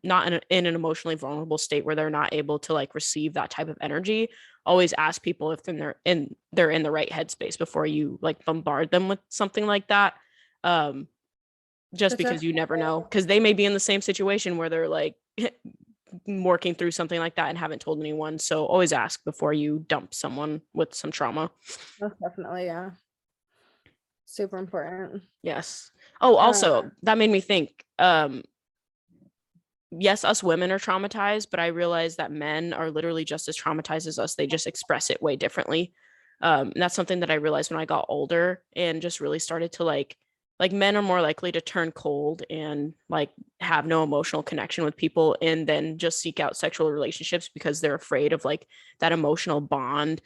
A: not in an emotionally vulnerable state where they're not able to like receive that type of energy. Always ask people if they're in the right headspace before you like bombard them with something like that. Just
B: That's
A: because you never
B: actually,
A: know, because they may be in the same situation where they're like working through something like that and haven't told anyone. So always ask before you dump someone with some trauma.
B: most definitely, yeah. Super important.
A: Yes. Oh,
B: Uh,
A: also, that made me think, yes, us women are traumatized, but I realize that men are literally just as traumatized as us. They just express it way differently. And that's something that I realized when I got older and just really started to like men are more likely to turn cold and like have no emotional connection with people, and then just seek out sexual relationships because they're afraid of like that emotional bond.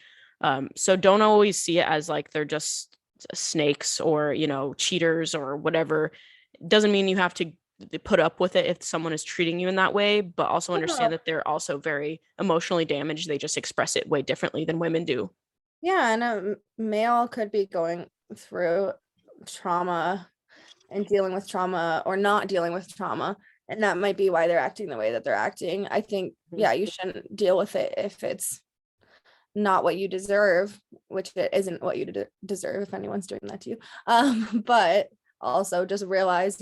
A: So don't always see it as like they're just snakes or, cheaters or whatever. Doesn't mean you have to put up with it if someone is treating you in that way, but also understand that they're also very emotionally damaged. They just express it way differently than women do.
B: yeah, and a male could be going through trauma and dealing with trauma or not dealing with trauma, and that might be why they're acting the way that they're acting. I think, yeah, you shouldn't deal with it if it's not what you deserve, which it isn't what you deserve if anyone's doing that to you. But also just realize,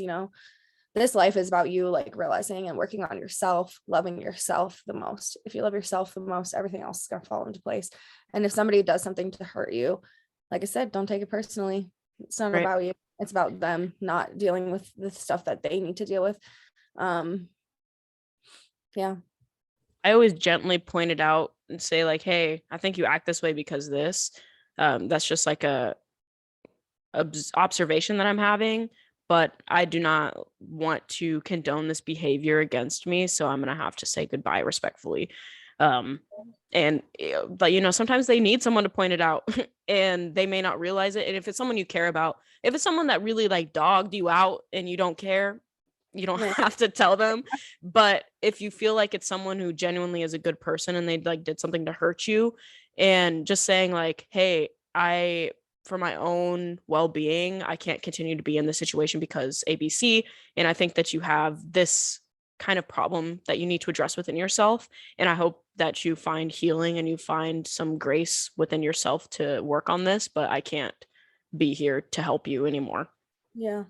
B: this life is about you, like realizing and working on yourself, loving yourself the most. If you love yourself the most, everything else is going to fall into place. And if somebody does something to hurt you, like I said, don't take it personally. It's not
A: Right.
B: about you. It's about them not dealing with the stuff that they need to deal with. Yeah.
A: I always gently point it out and say like, hey, I think you act this way because this. That's just like a observation that I'm having, but I do not want to condone this behavior against me. So I'm going to have to say goodbye respectfully. Um, but sometimes they need someone to point it out and they may not realize it. And if it's someone you care about, if it's someone that really like dogged you out and you don't care, you don't
B: Yeah.
A: have to tell them. But if you feel like it's someone who genuinely is a good person and they like did something to hurt you, and just saying like, hey, for my own well-being, I can't continue to be in this situation because ABC, and I think that you have this kind of problem that you need to address within yourself, and I hope that you find healing and you find some grace within yourself to work on this, but I can't be here to help you anymore.
B: Yeah.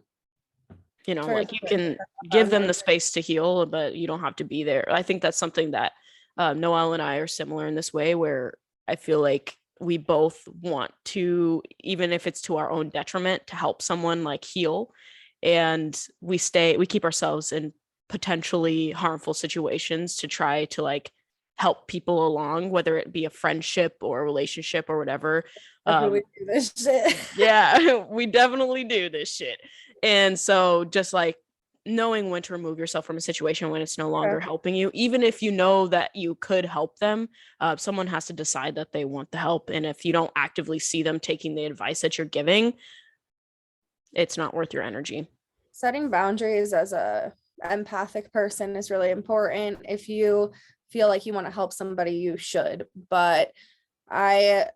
B: Try to
A: Like you can
B: put
A: give them the
B: boundaries.
A: space to heal, but you don't have to be there. I think that's something that Noelle and I are similar in this way, where I feel like we both want to, even if it's to our own detriment, to help someone like heal. And we keep ourselves in potentially harmful situations to try to like help people along, whether it be a friendship or a relationship or whatever.
B: Definitely do this shit.
A: Yeah, we definitely do this shit. And so just like knowing when to remove yourself from a situation when it's no longer helping you, even if you know that you could help them. Someone has to decide that they want the help, and if you don't actively see them taking the advice that you're giving, it's not worth your energy.
B: Setting boundaries as a empathic person is really important. If you feel like you want to help somebody, you should. But I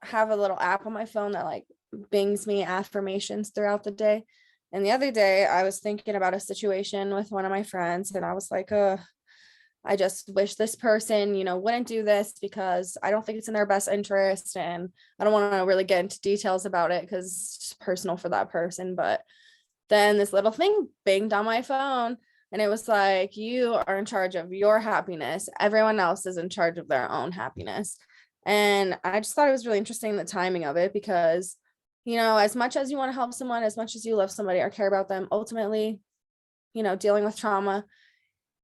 B: have a little app on my phone that like bings me affirmations throughout the day. And the other day I was thinking about a situation with one of my friends, and I was like, I just wish this person, wouldn't do this because I don't think it's in their best interest. And I don't want to really get into details about it because it's just personal for that person. But then this little thing binged on my phone, and it was like, you are in charge of your happiness. Everyone else is in charge of their own happiness. And I just thought it was really interesting, the timing of it, because, as much as you want to help someone, as much as you love somebody or care about them, ultimately, dealing with trauma,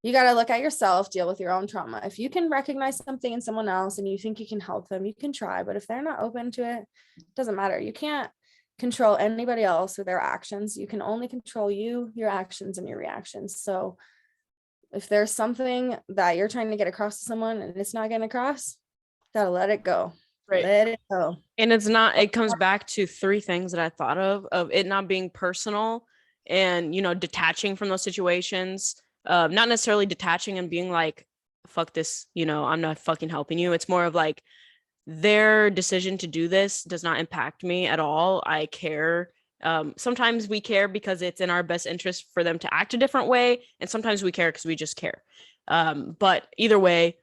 B: you got to look at yourself, deal with your own trauma. If you can recognize something in someone else and you think you can help them, you can try. But if they're not open to it, it doesn't matter. You can't control anybody else or their actions. You can only control you, your actions, and your reactions. So if there's something that you're trying to get across to someone and it's not getting across, gotta let it go.
A: Right.
B: Let it go.
A: And it comes back to three things that I thought of it not being personal and, detaching from those situations. Not necessarily detaching and being like, fuck this, I'm not fucking helping you. It's more of like, their decision to do this does not impact me at all. I care. Sometimes we care because it's in our best interest for them to act a different way. And sometimes we care because we just care. But either way,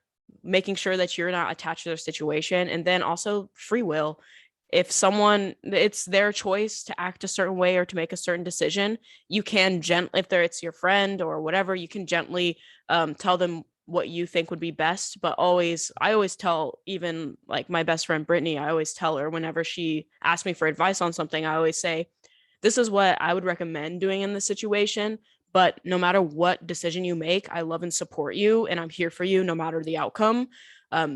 A: making sure that you're not attached to their situation. And then also free will. If it's their choice to act a certain way or to make a certain decision, you can it's your friend or whatever, you can gently tell them what you think would be best. But I always tell, even like my best friend Brittany, I always tell her whenever she asks me for advice on something, I always say, this is what I would recommend doing in this situation. But no matter what decision you make, I love and support you, and I'm here for you no matter the outcome,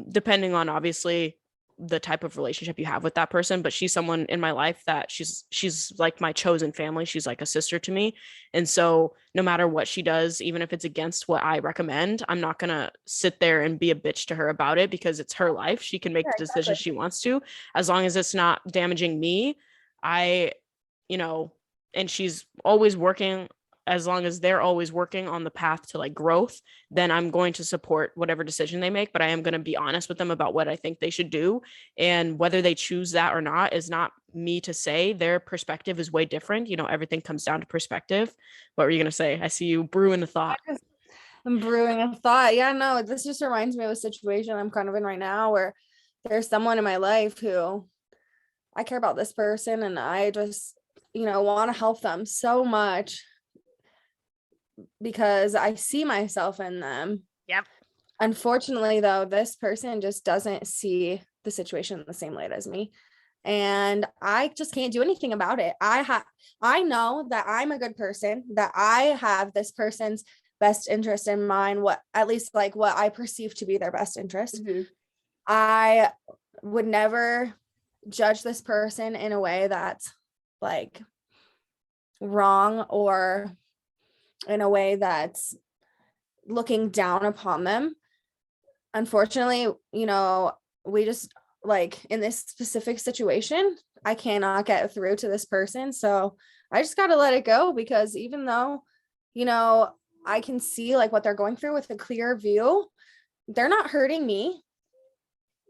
A: depending on obviously the type of relationship you have with that person. But she's someone in my life that she's like my chosen family. She's like a sister to me. And so no matter what she does, even if it's against what I recommend, I'm not gonna sit there and be a bitch to her about it, because it's her life. She can make the decision she wants to, as long as it's not damaging me. And she's always working, as long as they're always working on the path to like growth, then I'm going to support whatever decision they make. But I am going to be honest with them about what I think they should do. And whether they choose that or not is not me to say. Their perspective is way different. Everything comes down to perspective. What were you going to say? I see you brewing a thought.
B: I'm brewing a thought. Yeah, no, this just reminds me of a situation I'm kind of in right now, where there's someone in my life who I care about this person, and I just, want to help them so much because I see myself in them.
A: Yep.
B: Unfortunately, though, this person just doesn't see the situation the same light as me. And I just can't do anything about it. I know that I'm a good person, that I have this person's best interest in mind, at least like what I perceive to be their best interest. Mm-hmm. I would never judge this person in a way that's like wrong, or in a way that's looking down upon them. Unfortunately, we just, like, in this specific situation, I cannot get through to this person. So I just got to let it go, because even though, I can see like what they're going through with a clear view, they're not hurting me.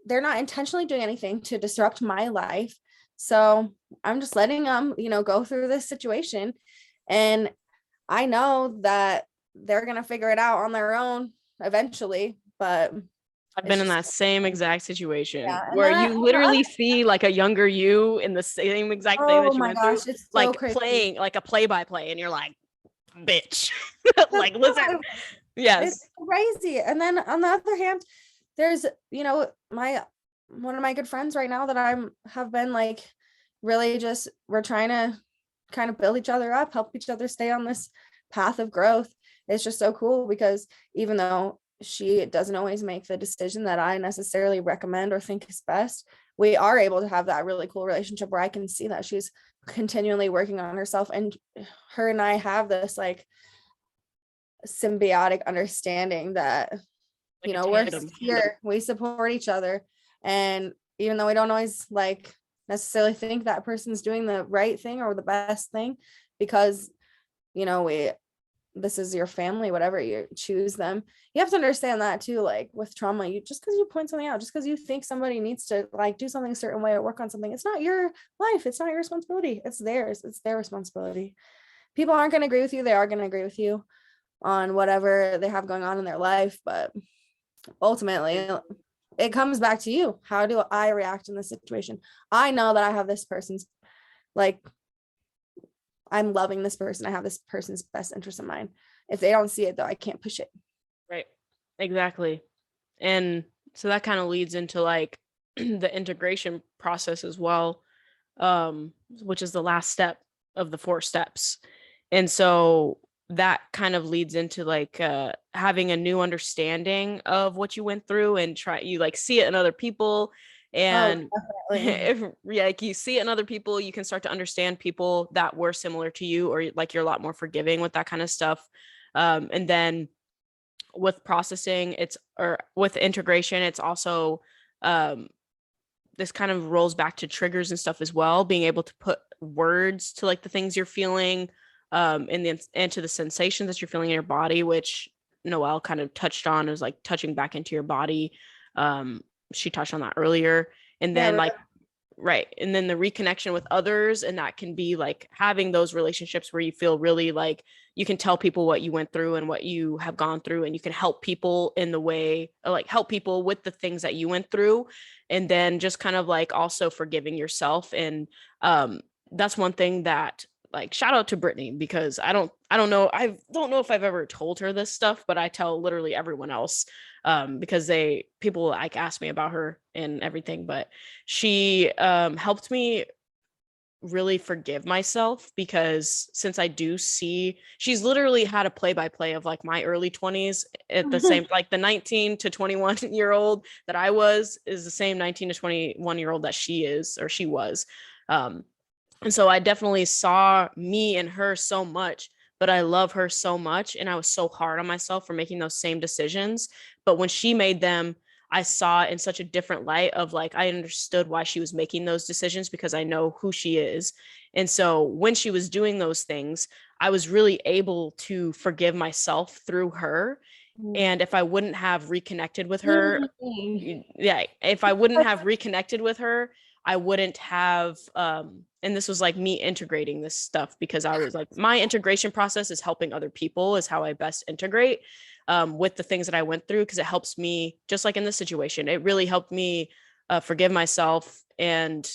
B: They're not intentionally doing anything to disrupt my life. So I'm just letting them, go through this situation. And I know that they're going to figure it out on their own eventually, but
A: I've been in that same exact situation where you literally see like a younger you in the same exact thing that you went through, it's like so playing like a play-by-play, and you're like, bitch, like, listen, yes,
B: it's crazy. And then on the other hand, there's, one of my good friends right now that have been like, really just, we're trying to kind of build each other up, help each other stay on this path of growth. It's just so cool, because even though she doesn't always make the decision that I necessarily recommend or think is best, we are able to have that really cool relationship where I can see that she's continually working on herself, and her and I have this like symbiotic understanding that,
A: Like a
B: we're
A: tandem.
B: here, we support each other. And even though we don't always like necessarily think that person's doing the right thing or the best thing, because, this is your family, whatever, you choose them. You have to understand that too. Like with trauma, you just because you point something out, just because you think somebody needs to like do something a certain way or work on something, it's not your life. It's not your responsibility. It's theirs. It's their responsibility. People aren't going to agree with you. They are going to agree with you on whatever they have going on in their life. But ultimately, it comes back to you. How do I react in this situation? I know that I have this person's, like, I'm loving this person. I have this person's best interest in mind. If they don't see it, though, I can't push it.
A: Right. Exactly. And so that kind of leads into like the integration process as well, which is the last step of the 4 steps. And so that kind of leads into like having a new understanding of what you went through and you like see it in other people. And if like you see it in other people, you can start to understand people that were similar to you, or like you're a lot more forgiving with that kind of stuff. And then with processing, or with integration, it's also this kind of rolls back to triggers and stuff as well, being able to put words to like the things you're feeling, and to the sensations that you're feeling in your body, which Noelle kind of touched on, is like touching back into your body. She touched on that earlier. And then like, right. And then the reconnection with others. And that can be like having those relationships where you feel really like you can tell people what you went through and what you have gone through, and you can help people in the way, like help people with the things that you went through. And then just kind of like also forgiving yourself. And that's one thing that, like, shout out to Brittany, because I don't know if I've ever told her this stuff, but I tell literally everyone else, because people like ask me about her and everything. But she helped me really forgive myself, because since I do see, she's literally had a play-by-play of like my early 20s at the same, like the 19 to 21 year old that I was is the same 19 to 21 year old that she is, or she was. And so I definitely saw me and her so much, but I love her so much. And I was so hard on myself for making those same decisions. But when she made them, I saw it in such a different light of like, I understood why she was making those decisions, because I know who she is. And so when she was doing those things, I was really able to forgive myself through her. And if I wouldn't have reconnected with her, if I wouldn't have reconnected with her, I wouldn't have, and this was like me integrating this stuff, because I was like, my integration process is helping other people, is how I best integrate with the things that I went through, because it helps me, just like in this situation, it really helped me forgive myself, and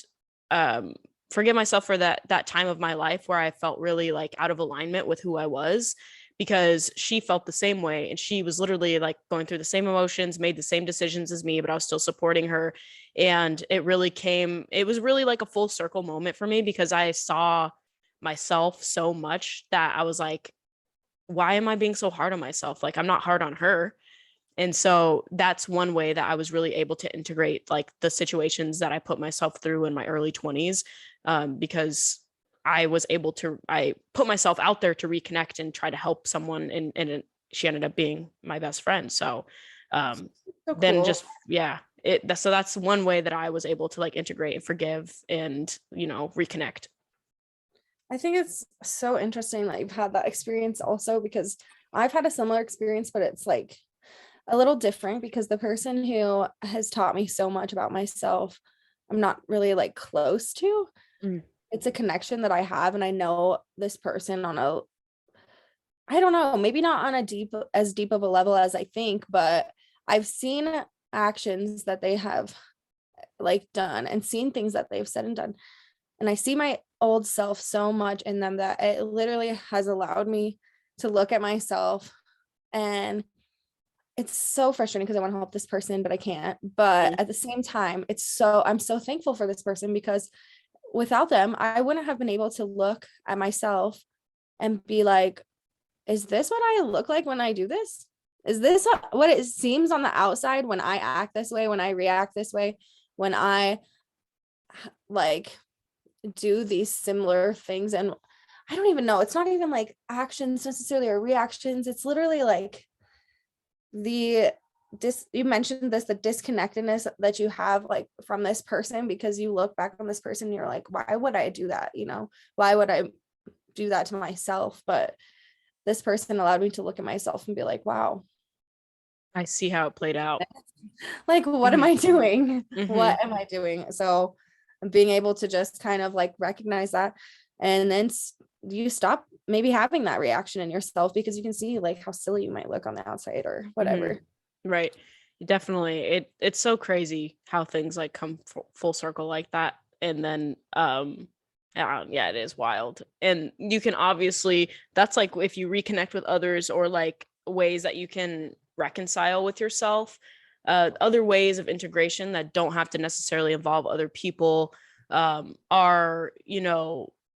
A: forgive myself for that time of my life where I felt really like out of alignment with who I was, because she felt the same way, and she was literally like going through the same emotions, made the same decisions as me, but I was still supporting her. And it was really like a full circle moment for me, because I saw myself so much that I was like, why am I being so hard on myself? Like, I'm not hard on her. And so that's one way that I was really able to integrate like the situations that I put myself through in my early 20s, because I put myself out there to reconnect and try to help someone, and she ended up being my best friend. So then just, yeah, so that's one way that I was able to like integrate and forgive and, reconnect.
B: I think it's so interesting that you've had that experience also, because I've had a similar experience, but it's like a little different, because the person who has taught me so much about myself, I'm not really like close to. It's a connection that I have, and I know this person I don't know, maybe not on as deep of a level as I think, but I've seen actions that they have like done, and seen things that they've said and done. And I see my old self so much in them that it literally has allowed me to look at myself. And it's so frustrating, because I want to help this person, but I can't. But at the same time, I'm so thankful for this person, because without them, I wouldn't have been able to look at myself and be like, is this what I look like when I do this? Is this what it seems on the outside when I act this way, when I react this way, when I like do these similar things? And I don't even know. It's not even like actions necessarily or reactions. It's literally like the you mentioned this, the disconnectedness that you have like from this person, because you look back on this person and you're like, why would I do that? Why would I do that to myself? But this person allowed me to look at myself and be like, wow,
A: I see how it played out.
B: like, what am I doing?
A: Mm-hmm.
B: What am I doing? So being able to just kind of like recognize that, and then you stop maybe having that reaction in yourself, because you can see like how silly you might look on the outside or whatever.
A: Mm-hmm. Right. Definitely. It's so crazy how things like come full circle like that. And then, yeah, it is wild. And you can obviously, that's like if you reconnect with others, or like ways that you can reconcile with yourself, other ways of integration that don't have to necessarily involve other people, are,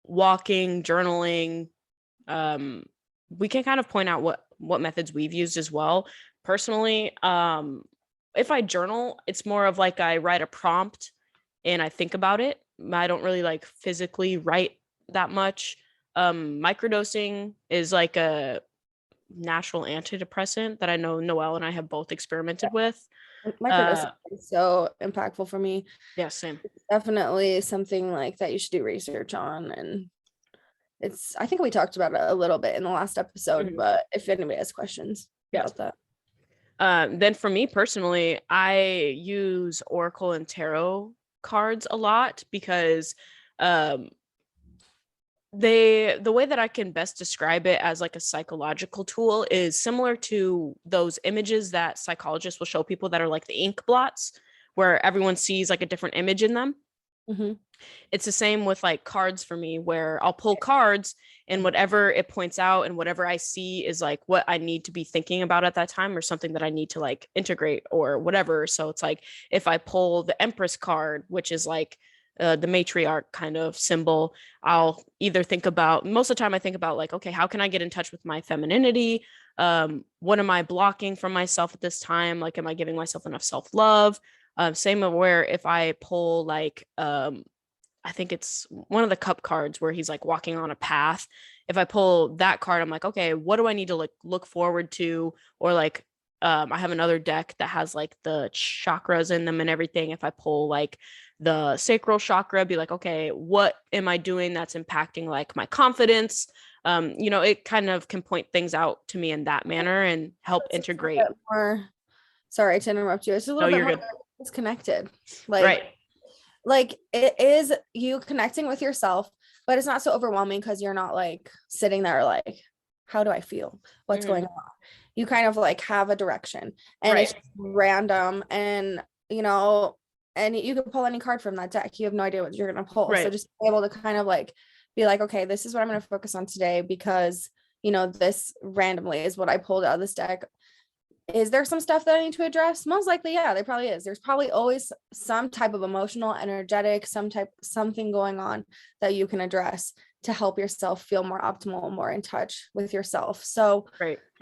A: walking, journaling. We can kind of point out what methods we've used as well. Personally, if I journal, it's more of like I write a prompt and I think about it. I don't really like physically write that much. Microdosing is like a natural antidepressant that I know Noelle and I have both experimented with.
B: Microdosing is so impactful for me.
A: Yeah, same.
B: Definitely something like that you should do research on. And I think we talked about it a little bit in the last episode, but if anybody has questions about that.
A: Then for me personally, I use Oracle and Tarot cards a lot, because the way that I can best describe it as like a psychological tool is similar to those images that psychologists will show people that are like the ink blots, where everyone sees like a different image in them.
B: Mm-hmm.
A: It's the same with like cards for me, where I'll pull cards and whatever it points out and whatever I see is like what I need to be thinking about at that time, or something that I need to like integrate or whatever. So it's like if I pull the Empress card, which is like the matriarch kind of symbol, I'll either think about, most of the time I think about like, okay, how can I get in touch with my femininity? What am I blocking from myself at this time? Like, am I giving myself enough self-love? Same where if I pull like I think it's one of the cup cards where he's like walking on a path. If I pull that card, I'm like, okay, what do I need to like look forward to? Or like, I have another deck that has like the chakras in them and everything. If I pull like the sacral chakra, be like, okay, what am I doing that's impacting like my confidence? It kind of can point things out to me in that manner and help integrate.
B: Sorry to interrupt you. It's a little bit more disconnected.
A: Right.
B: Like it is you connecting with yourself, but it's not so overwhelming because you're not like sitting there like, how do I feel? What's going on? You kind of like have a direction, and it's random, and and you can pull any card from that deck. You have no idea what you're going to pull. So just be able to kind of like be like, okay, this is what I'm going to focus on today, because this randomly is what I pulled out of this deck. Is there some stuff that I need to address? Most likely, yeah, there probably is. There's probably always some type of emotional, energetic, something going on that you can address to help yourself feel more optimal, more in touch with yourself. So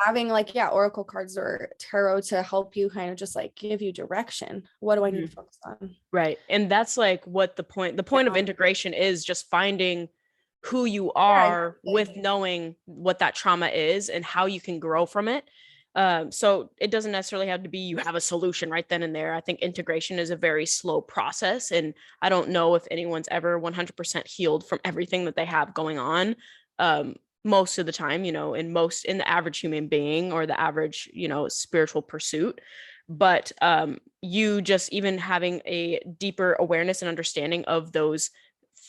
B: having like, Oracle cards or tarot to help you kind of just like give you direction. What do I need to focus on?
A: Right. And that's like what the point of integration is, just finding who you are with knowing what that trauma is and how you can grow from it. So it doesn't necessarily have to be you have a solution right then and there. I think integration is a very slow process, and I don't know if anyone's ever 100% healed from everything that they have going on. Most of the time, in the average human being or the average, spiritual pursuit. But you just even having a deeper awareness and understanding of those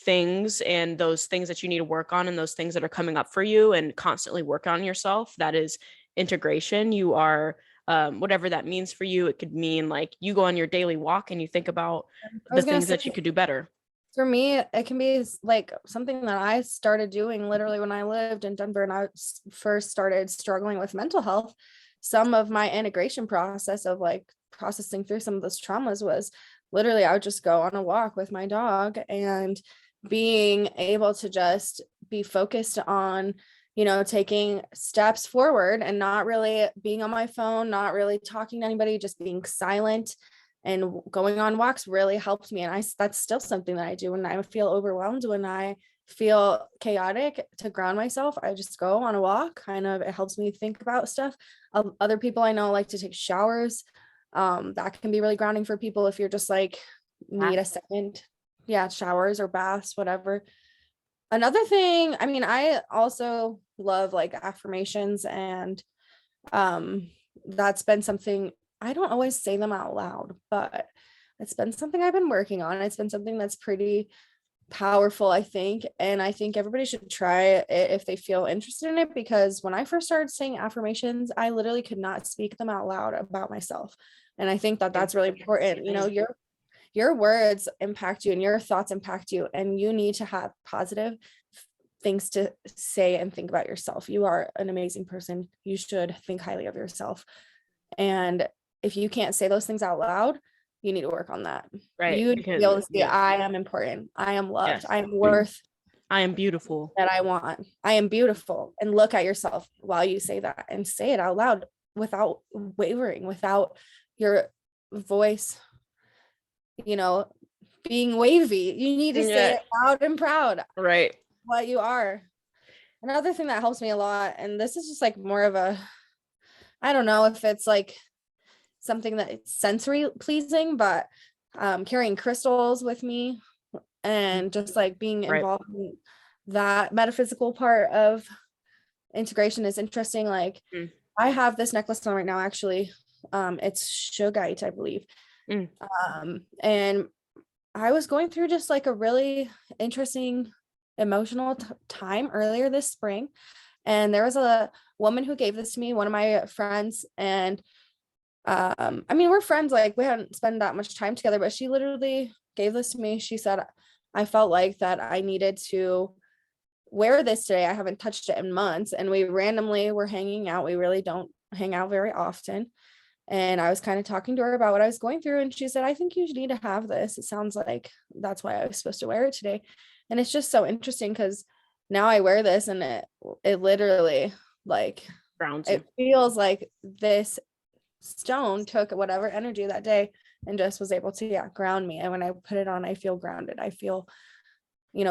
A: things and those things that you need to work on and those things that are coming up for you, and constantly work on yourself. That is integration. You are whatever that means for you. It could mean like you go on your daily walk and you think about the things that you could do better.
B: For me, it can be like something that I started doing literally when I lived in Denver and I first started struggling with mental health. Some of my integration process of like processing through some of those traumas was literally I would just go on a walk with my dog, and being able to just be focused on taking steps forward and not really being on my phone, not really talking to anybody, just being silent and going on walks really helped me. And that's still something that I do when I feel overwhelmed, when I feel chaotic, to ground myself, I just go on a walk. Kind of, it helps me think about stuff. Other people I know like to take showers. That can be really grounding for people if you're just like need a second. Yeah, showers or baths, whatever. Another thing, I mean, I also love like affirmations, and that's been something, I don't always say them out loud, but it's been something I've been working on. It's been something that's pretty powerful, I think. And I think everybody should try it if they feel interested in it, because when I first started saying affirmations, I literally could not speak them out loud about myself. And I think that that's really important. You know, your words impact you and your thoughts impact you, and you need to have positive things to say and think about yourself. You are an amazing person. You should think highly of yourself. And if you can't say those things out loud, you need to work on that.
A: Right.
B: You need to be able to say,
A: Yeah.
B: I am important. I am loved.
A: Yes.
B: I am worth
A: I am beautiful.
B: that I want. I am beautiful. And look at yourself while you say that, and say it out loud without wavering, without your voice, you know, being wavy. You need to say it loud and proud.
A: Right.
B: What you are. Another thing that helps me a lot, and this is just like more of a, I don't know if it's like something that it's sensory pleasing, but carrying crystals with me and just like being involved in that metaphysical part of integration is interesting. Like I have this necklace on right now, actually. It's Shugite, I believe. And I was going through just like a really interesting emotional time earlier this spring. And there was a woman who gave this to me, one of my friends. And I mean, we're friends, like we hadn't spent that much time together, but she literally gave this to me. She said, I felt like that I needed to wear this today. I haven't touched it in months. And we randomly were hanging out. We really don't hang out very often. And I was kind of talking to her about what I was going through. And she said, I think you need to have this. It sounds like that's why I was supposed to wear it today. And it's just so interesting because now I wear this and it literally like
A: grounds
B: it feels like this stone took whatever energy that day and just was able to ground me. And when I put it on, I feel grounded. I feel,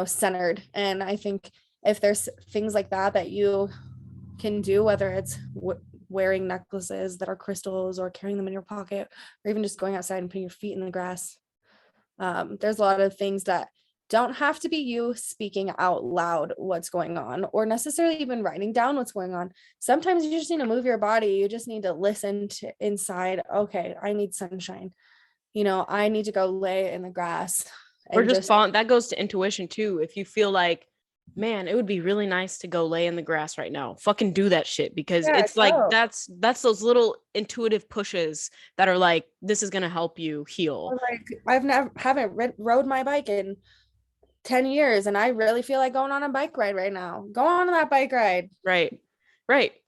B: centered. And I think if there's things like that you can do, whether it's wearing necklaces that are crystals or carrying them in your pocket, or even just going outside and putting your feet in the grass, there's a lot of things that don't have to be you speaking out loud what's going on, or necessarily even writing down what's going on. Sometimes you just need to move your body. You just need to listen to inside. Okay, I need sunshine. I need to go lay in the grass.
A: Or just that goes to intuition too. If you feel like, man, it would be really nice to go lay in the grass right now, fucking do that shit, because it's like that's those little intuitive pushes that are like, this is gonna help you heal.
B: Like haven't rode my bike in 10 years and I really feel like going on a bike ride right now. Go on that bike ride.
A: Right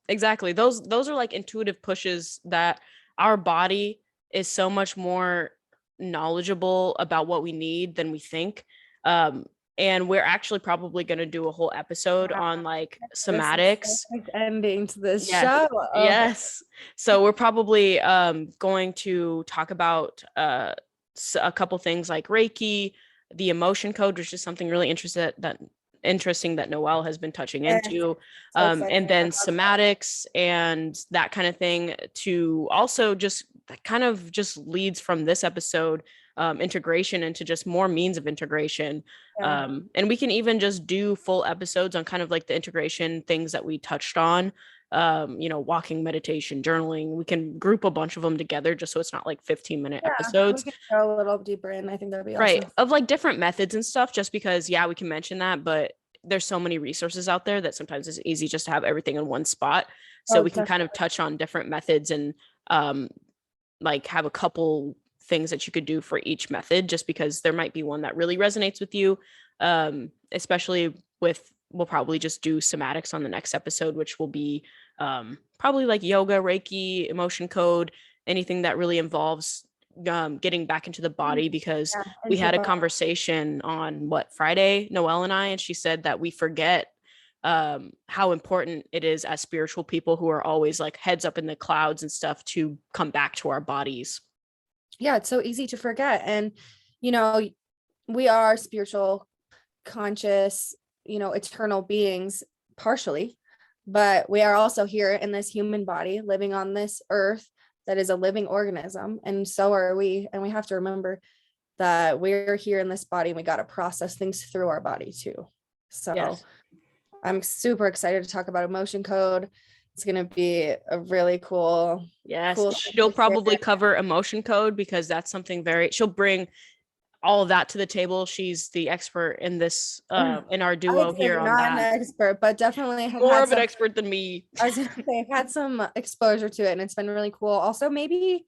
A: exactly. Those are like intuitive pushes that our body is so much more knowledgeable about what we need than we think. And we're actually probably going to do a whole episode on like somatics.
B: Ending to this show.
A: Yes. So we're probably going to talk about a couple things like Reiki, the emotion code, which is something really interesting that Noelle has been touching into, and then somatics and that kind of thing, to also just kind of just leads from this episode, integration into just more means of integration. And we can even just do full episodes on kind of like the integration things that we touched on, walking, meditation, journaling. We can group a bunch of them together just so it's not like 15-minute episodes.
B: We can go a little deeper in. I think that'd be awesome.
A: Right, of like different methods and stuff, just because we can mention that, but there's so many resources out there that sometimes it's easy just to have everything in one spot. So we can kind of touch on different methods and like have a couple things that you could do for each method, just because there might be one that really resonates with you, especially with, we'll probably just do somatics on the next episode, which will be probably like yoga, Reiki, emotion code, anything that really involves getting back into the body, because we had a conversation on Friday, Noelle and I, and she said that we forget how important it is as spiritual people who are always like heads up in the clouds and stuff to come back to our bodies.
B: Yeah, it's so easy to forget. And we are spiritual, conscious, eternal beings partially, but we are also here in this human body living on this earth that is a living organism, and so are we. And we have to remember that we're here in this body and we got to process things through our body too. So
A: Yes.
B: I'm super excited to talk about emotion code. It's going to be a really cool.
A: Yes.
B: Cool
A: She'll probably cover emotion code because that's something she'll bring all of that to the table. She's the expert in this, in our duo here on
B: not
A: that.
B: an expert, but definitely have
A: More
B: had
A: of an expert than me.
B: I was gonna say, I've had some exposure to it and it's been really cool. Also, maybe,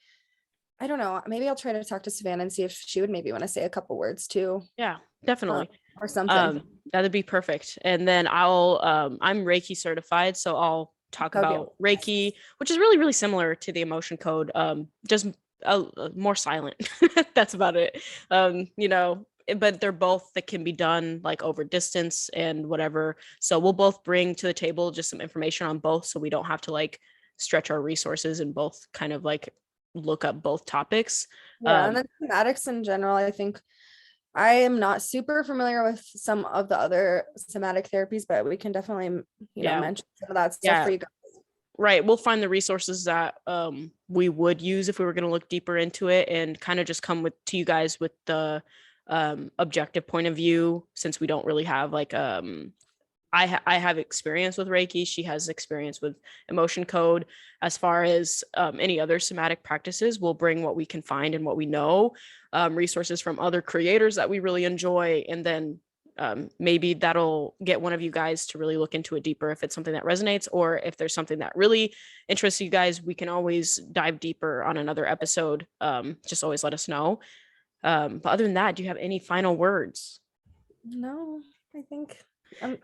B: I don't know, maybe I'll try to talk to Savannah and see if she would maybe want to say a couple words too.
A: Yeah, definitely.
B: Or something.
A: That'd be perfect. And then I'm Reiki certified, so I'll talk about Reiki, which is really, really similar to the emotion code, just more silent. That's about it. But they're both that can be done like over distance and whatever. So we'll both bring to the table just some information on both, so we don't have to like stretch our resources and both kind of like look up both topics.
B: Yeah, and then somatics in general, I think I am not super familiar with some of the other somatic therapies, but we can definitely, mention some of that stuff for you guys.
A: Right. We'll find the resources that we would use if we were going to look deeper into it, and kind of just come to you guys with the objective point of view, since we don't really have like I have experience with Reiki. She has experience with emotion code. As far as any other somatic practices, we'll bring what we can find and what we know, resources from other creators that we really enjoy, and then maybe that'll get one of you guys to really look into it deeper if it's something that resonates, or if there's something that really interests you guys, we can always dive deeper on another episode. Just always let us know. But other than that, do you have any final words?
B: No, I think that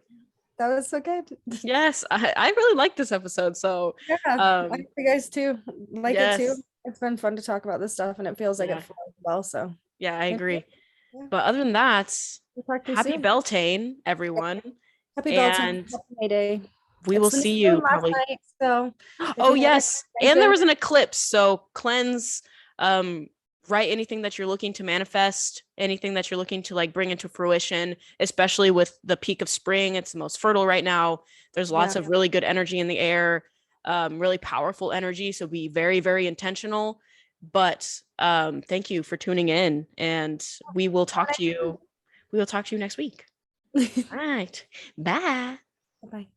B: was so good.
A: Yes, I really like this episode. So
B: yeah, I think you guys too like it too. It's been fun to talk about this stuff, and it feels like it flows well. So
A: yeah, I agree. But other than that, happy Beltane, everyone.
B: Happy Beltane. Happy May Day.
A: We will see you probably.
B: Night, so
A: oh yes, and there was an eclipse. So cleanse, write anything that you're looking to manifest, anything that you're looking to like bring into fruition, especially with the peak of spring. It's the most fertile right now. There's lots of really good energy in the air, really powerful energy. So be very, very intentional. But thank you for tuning in, and we will talk to you. We will talk to you next week. All right. Bye.
B: Bye.